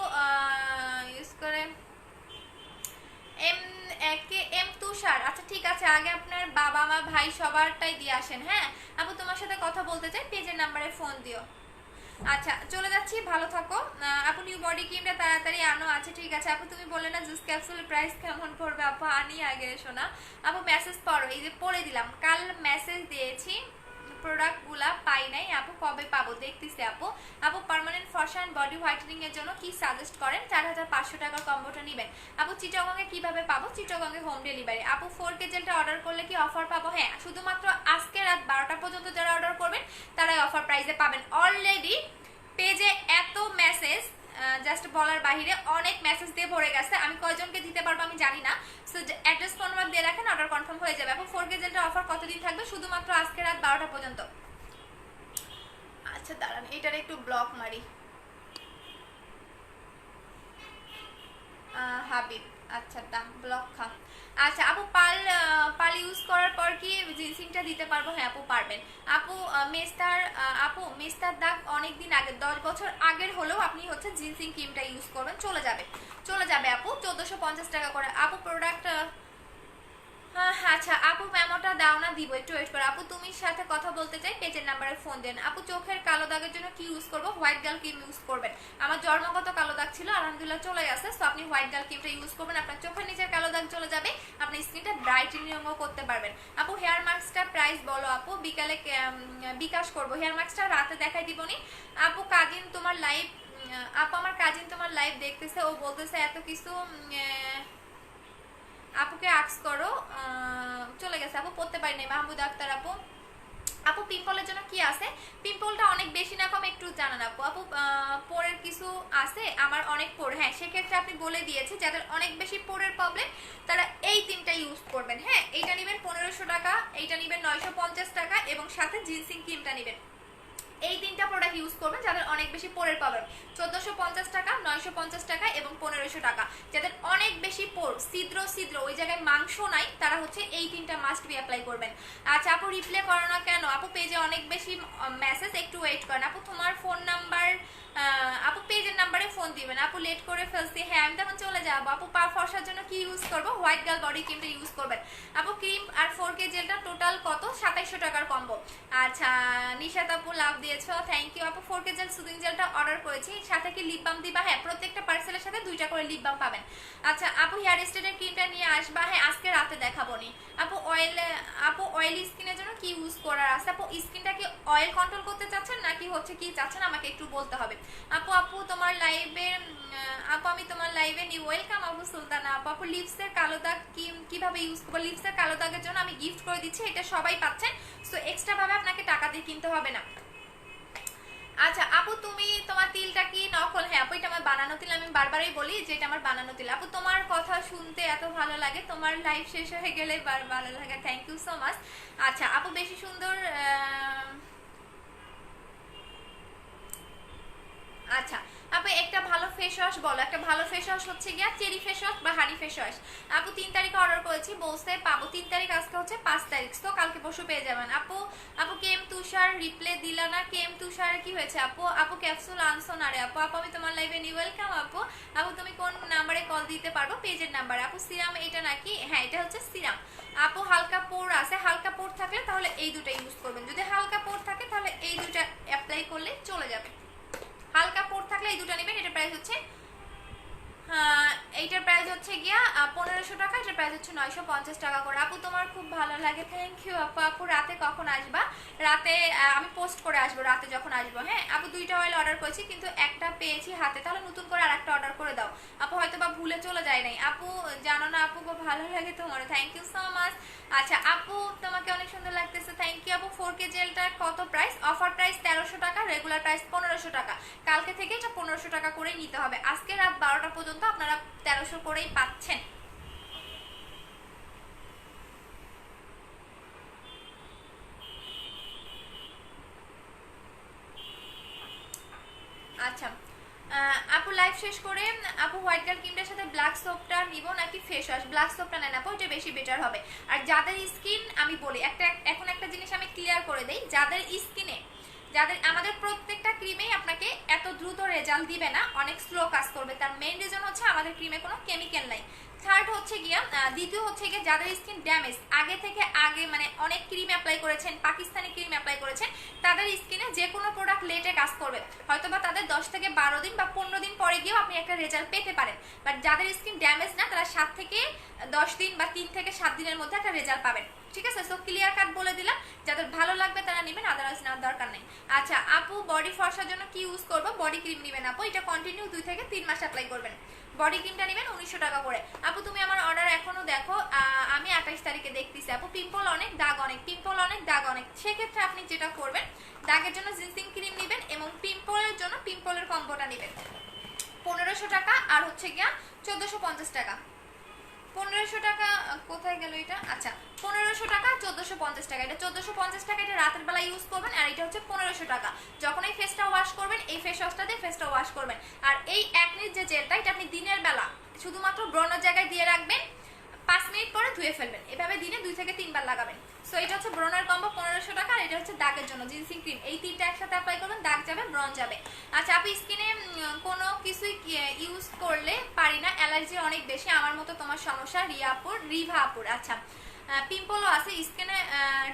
ইউজ করে এম তুষার। আচ্ছা ঠিক আছে, আগে আপনার বাবা মা ভাই সবারটাই দিয়ে আসেন। হ্যাঁ আপু তোমার সাথে কথা বলতে চাই, পেজের নাম্বারে ফোন দিও। আচ্ছা চলে যাচ্ছি, ভালো থাকো আপু। নিউ বডি ক্রিমটা তাড়াতাড়ি আনো। আচ্ছা ঠিক আছে আপু। তুমি বললে না জুস ক্যাপসুলের প্রাইস কেমন পড়বে আপু? আনি আগে শোনা আপু। মেসেজ পড়ো, এই যে পড়ে দিলাম, কাল মেসেজ দিয়েছি, প্রোডাক্টগুলা পাই নাই আপু, কবে পাবো? দেখতেছি আপু। আপু পার্মানেন্ট ফর্সা এন্ড বডি হোয়াইটেনিং এর জন্য কি সাজেস্ট করেন? 4500 টাকার কম্বোটা নেবেন আপু। চিটাগঙ্গে কিভাবে পাবো? চিটাগঙ্গে হোম ডেলিভারি আপু। 4K জেলটা অর্ডার করলে কি অফার পাবো? হ্যাঁ শুধুমাত্র আজকে রাত 12টা পর্যন্ত যারা অর্ডার করবেন তারাই অফার প্রাইসে পাবেন। অলরেডি পেজে এত মেসেজ, জাস্ট বলার বাহিরে অনেক মেসেজ দিয়ে ভরে গেছে, আমি কয়জনকে দিতে পারবো আমি জানি না। সো অ্যাড্রেস ফোন নাম্বার দিয়ে রাখেন, অর্ডার কনফার্ম হয়ে যাবে আপু। 4K জেলটার অফার কতদিন থাকবে? শুধুমাত্র আজকে রাত 12টা পর্যন্ত। আচ্ছা দাঁড়ান, এটার একটু ব্লক মারি। হাবিব, আচ্ছা দাম ব্লক খা। আচ্ছা আপু পাল পাল ইউজ করার পর কি জিনসিংটা দিতে পারবো? হ্যাঁ আপু পারবেন। আপু মেস্তার আপু মেস্তার দাগ অনেক দিন আগে 10 বছর আগের হলেও আপনি হচ্ছে জিনসিং ক্রিমটা ইউজ করবেন, চলে যাবে, চলে যাবে আপু। 1450 টাকা করে আপু প্রোডাক্ট। হ্যাঁ আচ্ছা আপু মেমোটা দাও না, দিব, একটু ওয়েট করো আপু। তুমি সাথে কথা বলতে চাই, পেজের নাম্বারে ফোন দেন আপু। চোখের কালো দাগের জন্য কি ইউজ করবো? হোয়াইট গার্ল ক্রিম ইউজ করবেন। আমার জন্মগত কালো দাগ ছিল, আলহামদুলিল্লাহ চলে গেছে, তো আপনি হোয়াইট গার্ল ক্রিমটা ইউজ করবেন, আপনার চোখের নিচের কালো দাগ চলে যাবে, আপনি স্কিনটা ব্রাইটেনিংও করতে পারবেন। আপু হেয়ার মাস্কটা প্রাইস বলো আপু, বিকালে বিকাশ করবো। হেয়ার মাস্কটা রাতে দেখাই দিবনি আপু। কাজিন তোমার লাইভ, আপু আমার কাজিন তোমার লাইভ দেখতেছে, ও বলতেছে এত কিছু আপুকে আক্স করো, চলে গেছে আপু, পড়তে পারি নাই। মাহমুদ আক্তার আপু, আপু পিম্পলের জন্য কি আছে? পিম্পলটা অনেক বেশি না কম একটু জানান আপু। আপু পোরের কিছু আছে, আমার অনেক পোর, হ্যাঁ সেক্ষেত্রে আপনি বলে দিয়েছে যাদের অনেক বেশি পোরের প্রবলেম তারা এই তিনটা ইউজ করবেন। হ্যাঁ এইটা নেবেন 1500 টাকা, এইটা নেবেন 950 টাকা এবং সাথে জিনসিং ক্রিমটা নেবেন। এই তিনটা প্রোডাক্ট ইউজ করবেন যাদের অনেক বেশি পোরের প্রবলেম। 1450 টাকা, 950 টাকা এবং 1500 টাকা। যাদের অনেক বেশি পোর, ছিদ্র ছিদ্র ওই জায়গায় মাংস নাই, তারা হচ্ছে এই তিনটা মাস্ট বি অ্যাপ্লাই করবেন। আচ্ছা আপু রিপ্লে করো না কেন? আপু পেজে অনেক বেশি মেসেজ, একটু ওয়েট করেন আপু। তোমার ফোন নাম্বার, আপু পেজের নাম্বারে ফোন দিবেন আপু। লেট করে ফেলছি, হ্যাঁ আমি তখন চলে যাবো আপু। পা ফর্সার জন্য কি ইউজ করবো? হোয়াইট গার্ল বডি ক্রিমটা ইউজ করবেন আপু। ক্রিম আর 4K জেলটা টোটাল কত? 2700 টাকার কম্বো। আচ্ছা নিশাত আপু লাভ দিয়েছো, থ্যাংক ইউ আপু। 4K জেল সুদিং জেলটা অর্ডার করেছি, সাথে কি লিপ বাম দিবা? হ্যাঁ প্রত্যেকটা পার্সেলের সাথে 2টা করে লিপ বাম পাবেন। আচ্ছা আপু হেয়ার স্টেটের ক্রিমটা নিয়ে আসবা? হ্যাঁ আজকে রাতে দেখাবো নি আপু। আপু অয়েলি স্কিনের জন্য কি ইউজ করার আছে? আপু স্কিনটা কি অয়েল কন্ট্রোল করতে চাচ্ছেন নাকি হচ্ছে কি চাচ্ছেন আমাকে একটু বলতে হবে আপু। আপু তোমার লাইভে, আপু আমি তোমার লাইভে নিউ ওয়েলকাম আপু। সুলতানা আপু, আপু লিপসের কালো দাগ কিভাবে ইউজ করবো? লিপসের কালো দাগের জন্য আমি গিফট করে দিচ্ছি, এটা সবাই পাচ্ছেন, সো এক্সট্রা ভাবে আপনাকে টাকা দিয়ে কিনতে হবে না। আচ্ছা আপু তুমি তোমার তিলটা কি নকল? হ্যাঁ আপু এটা আমার বানানো তিল, আমি বারবারই বলি যে এটা আমার বানানো তিল। আপু তোমার কথা শুনতে এত ভালো লাগে, তোমার লাইভ শেষ হয়ে গেলে ভালো লাগে, থ্যাংক ইউ সো মাচ। আচ্ছা আপু বেশি সুন্দর, আচ্ছা আপু একটা ভালো ফেস ওয়াশ বলো। একটা ভালো ফেস ওয়াশ হচ্ছে গিয়া চেরি ফেস ওয়াশ বা হানি ফেস ওয়াশ। আপু 3 তারিখে অর্ডার করেছি, বলতে পাবো 3 তারিখ, আজকে হচ্ছে 5 তারিখ, তো কালকে পরশু পেয়ে যাবেন আপু। আপু কেম তুষার রিপ্লে দিলা না, কেম তুষার কি হয়েছে আপু? আপু ক্যাপসুল আনছো না রে আপু। আপু আমি তোমার লাইভে নিউ ওয়েলকাম আপু। আপু তুমি কোন নাম্বারে কল দিতে পারবো? পেজের নাম্বার আপু। সিরাম এটা নাকি? হ্যাঁ এটা হচ্ছে সিরাম আপু। হালকা পোর আছে, হালকা পোর থাকলে তাহলে এই দুটো ইউজ করবেন, যদি হালকা পোর থাকে তাহলে এই দুটো অ্যাপ্লাই করলে চলে যাবে। হালকা পোর থাকলে এই দুটো নেবেন। এটার প্রাইস হচ্ছে, এইটার প্রাইস হচ্ছে গিয়া 1500 টাকা, এটার প্রাইস হচ্ছে 950 টাকা করে। আপু তোমার খুব ভালো লাগে, থ্যাংক ইউ আপু। আপু রাতে কখন আসবা? রাতে আমি পোস্ট করে আসবো রাতে যখন আসবো। হ্যাঁ আপু 2টা অয়েল অর্ডার করেছি কিন্তু একটা পেয়েছি হাতে, তাহলে নতুন করে আরেকটা অর্ডার করে দাও আপু, হয়তো বা ভুলে চলে যায় নাই আপু। জানো না আপু খুব ভালো লাগে তোমার, থ্যাংক ইউ সো মাচ। আচ্ছা আপু তোমাকে অনেক সুন্দর লাগতেছে, থ্যাংক ইউ আপু। 4K জেলটার কত প্রাইস? অফার প্রাইস 1300 টাকা, রেগুলার প্রাইস 1500 টাকা। কালকে থেকে এটা 1500 টাকা করেই নিতে হবে, আজকে রাত 12টা পর্যন্ত আপনারা 1300 করেই পাচ্ছেন। আচ্ছা আপু লাইভ শেষ করে আপু হোয়াইট গার্ল ক্রিমটার সাথে ব্ল্যাক সোপটা নিব নাকি ফেস ওয়াশ? ব্ল্যাক সোপটা নেন আপু, এটা বেশি বেটার হবে। আর যাদের স্কিন, আমি বলি এখন একটা জিনিস আমি ক্লিয়ার করে দেই, যাদের স্কিনে, যাদের, আমাদের প্রত্যেকটা ক্রিমেই আপনাকে এত দ্রুত রেজাল্ট দিবে না, অনেক স্লো কাজ করবে। তার মেইন রিজন হচ্ছে আমাদের ক্রিমে কোনো কেমিক্যাল নাই। থার্ড হচ্ছে গিয়া, দ্বিতীয় হচ্ছে গিয়ে যাদের স্কিন ড্যামেজ, আগে মানে অনেক ক্রিম অ্যাপ্লাই করেছেন, পাকিস্তানি ক্রিম অ্যাপ্লাই করেছেন, তাদের স্কিনে যে কোনো প্রোডাক্ট লেটে কাজ করবে, হয়তোবা তাদের 10 থেকে 12 দিন বা 15 দিন পরে গিয়েও আপনি একটা রেজাল্ট পেতে পারেন। বাট যাদের স্কিন ড্যামেজ না, তারা 7 থেকে 10 দিন বা 3 থেকে 7 দিনের মধ্যে একটা রেজাল্ট পাবেন। ঠিক আছে, সো ক্লিয়ার কাট বলে দিলাম, যাদের ভালো লাগবে তারা নেবেন, আদারওয়াইজ নেওয়ার দরকার নেই। আচ্ছা আপু বডি ফর্সার জন্য কি ইউজ করবো? বডি ক্রিম নেবেন আপু, এটা কন্টিনিউ 2 থেকে 3 মাস অ্যাপ্লাই করবেন। বডি ক্রিমটা নেবেন 1900 টাকা করে। আপু তুমি আমার অর্ডার এখনো দেখো, আমি 28 তারিখে দেখতেছি আপু। পিম্পল অনেক, দাগ অনেক, পিম্পল অনেক, দাগ অনেক, সেক্ষেত্রে আপনি যেটা করবেন, দাগের জন্য জিনসিং ক্রিম নেবেন এবং পিম্পলের জন্য পিম্পলের কম্বোটা নেবেন 1500 টাকা, আর হচ্ছে গিয়া 1450 টাকা। 1500 টাকা কোথায় গেল এটা? আচ্ছা 1500 টাকা 1450 টাকা, এটা 1450 টাকা, এটা রাতের বেলা ইউজ করবেন। আর এটা হচ্ছে 1500 টাকা, যখন এই ফেসটা ওয়াশ করবেন, এই ফেস ওয়াশটা দিয়ে ফেসটা ওয়াশ করবেন। আর এই অ্যাকনির যে জেলটা, এটা আপনি দিনের বেলা শুধুমাত্র ব্রণের জায়গায় দিয়ে রাখবেন, 5 মিনিট পরে ধুয়ে ফেলবেন। এভাবে দিনে 2 থেকে 3 বার লাগাবেন। সো এটা হচ্ছে ব্রণের কম্বো 1500 টাকা, আর এটা হচ্ছে দাগের জন্য জিনসিং ক্রিম। এই তিনটা একসাথে অ্যাপ্লাই করবেন, দাগ যাবে, ব্রণ যাবে। আচ্ছা আপু স্কিনে কোনো কিছুই ইউজ করলে পারি না, অ্যালার্জি অনেক বেশি, আমার মতো তোমার সমস্যা, রিভা আপুর। আচ্ছা পিম্পলও আছে স্কিনে,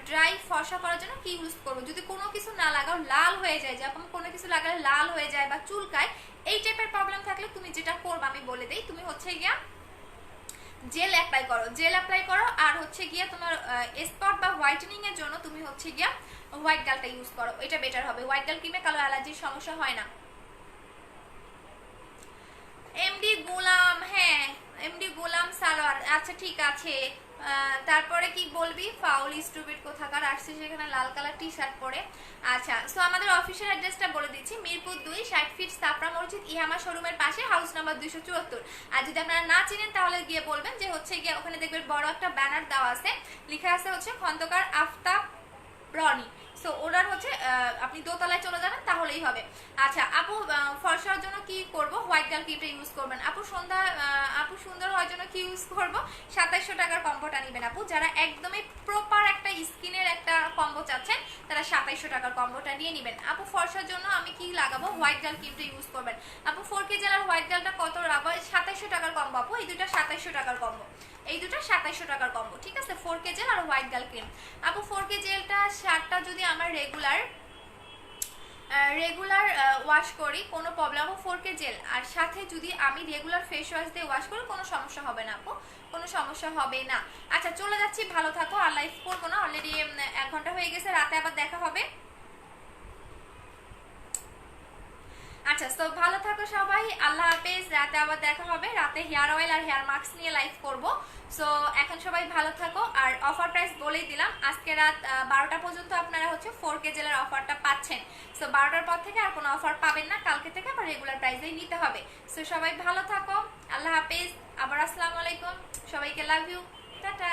ড্রাই ফর্সা করার জন্য কি ইউজ করবো? যদি কোনো কিছু না লাগাও, লাল হয়ে যায়, যখন কোনো কিছু লাগালে লাল হয়ে যায় বা চুলকায়, এই টাইপের প্রবলেম থাকলে তুমি যেটা করবে আমি বলে দেই, তুমি হচ্ছে গিয়া জেল অ্যাপ্লাই করো, জেল অ্যাপ্লাই করো। আর হচ্ছে গিয়া তোমার স্পট বা হোয়াইটেনিং এর জন্য তুমি হচ্ছে গিয়া হোয়াইট গালটা ইউজ করো, এটা বেটার হবে। হোয়াইট গাল ক্রিমে কালো অ্যালার্জির সমস্যা হয় না। এমডি গোলাম, হ্যাঁ এমডি গোলাম সালোয়ার, আচ্ছা ঠিক আছে। তারপরে কি বলবি? ফাউল স্টুপিড কোথাকার আসছে সেখানে লাল কালার টি শার্ট পরে। আচ্ছা সো আমাদের অফিসিয়াল অ্যাড্রেসটা বলে দিচ্ছি, মিরপুর 2, 60 ফিট সাপড়া মসজিদ, ইহামা শোরুমের পাশে, হাউস নাম্বার 274। আর যদি আপনারা না চিনেন তাহলে গিয়ে বলবেন যে হচ্ছে গিয়ে ওখানে দেখবেন বড় একটা ব্যানার দেওয়া আছে, লেখা আছে হচ্ছে খন্দকার আফতাব রনি। সো ওনার হচ্ছে আপনি দোতলায় চলে যাবেন তাহলেই হবে। আচ্ছা আপু ফর্সার জন্য কি করব? হোয়াইট গার্ল ক্রিমটা ইউজ করবেন। আপু সুন্দর হওয়ার জন্য কি ইউজ করব? 2700 টাকার কম্বোটা নেবেন আপু। যারা একদমই প্রপার একটা স্কিনের একটা কম্বো চাচ্ছেন তারা 2700 টাকার কম্বোটা নিয়ে নেবেন। আপু ফর্সার জন্য আমি কি লাগাবো? হোয়াইট গার্ল ক্রিমটা ইউজ করবেন। আপু 4K জেলার হোয়াইট গার্লটা কত রাখবো? 2700 টাকার কম্বো আপু, এই দুটো 2700 টাকার কম্বো, এই দুটো 2700 টাকার কম্বো, ঠিক আছে? 4K জেল আর হোয়াইট গার্ল ক্রিম। আপু 4K জেলটা শার্টটা যদি আমার রেগুলার ওয়াশ করি কোনো প্রবলেম? 4K জেল আর সাথে যদি আমি রেগুলার ফেস ওয়াশ দিয়ে ওয়াশ করি কোনো সমস্যা হবে না আপু, কোনো সমস্যা হবে না। আচ্ছা চলে যাচ্ছি, ভালো থাকো, আর লাইভ করবো না, অলরেডি 1 ঘন্টা হয়ে গেছে, রাতে আবার দেখা হবে। আচ্ছা তো ভালো থাকো সবাই, আল্লাহ হাফেজ, রাতে আবার দেখা হবে। রাতে হেয়ার অয়েল আর হেয়ার মাস্ক নিয়ে লাইভ করব। সো এখন সবাই ভালো থাকো। আর অফার প্রাইস বলেই দিলাম, আজকে রাত 12টা পর্যন্ত আপনারা হচ্ছে 4K জেলার অফারটা পাচ্ছেন। সো 12টার পর থেকে আর কোনো অফার পাবেন না, কালকে থেকে আবার রেগুলার প্রাইসেই নিতে হবে। সো সবাই ভালো থাকো, আল্লাহ হাফেজ, আবার আসসালামু আলাইকুম, সবাইকে লাভ ইউ, টাটা।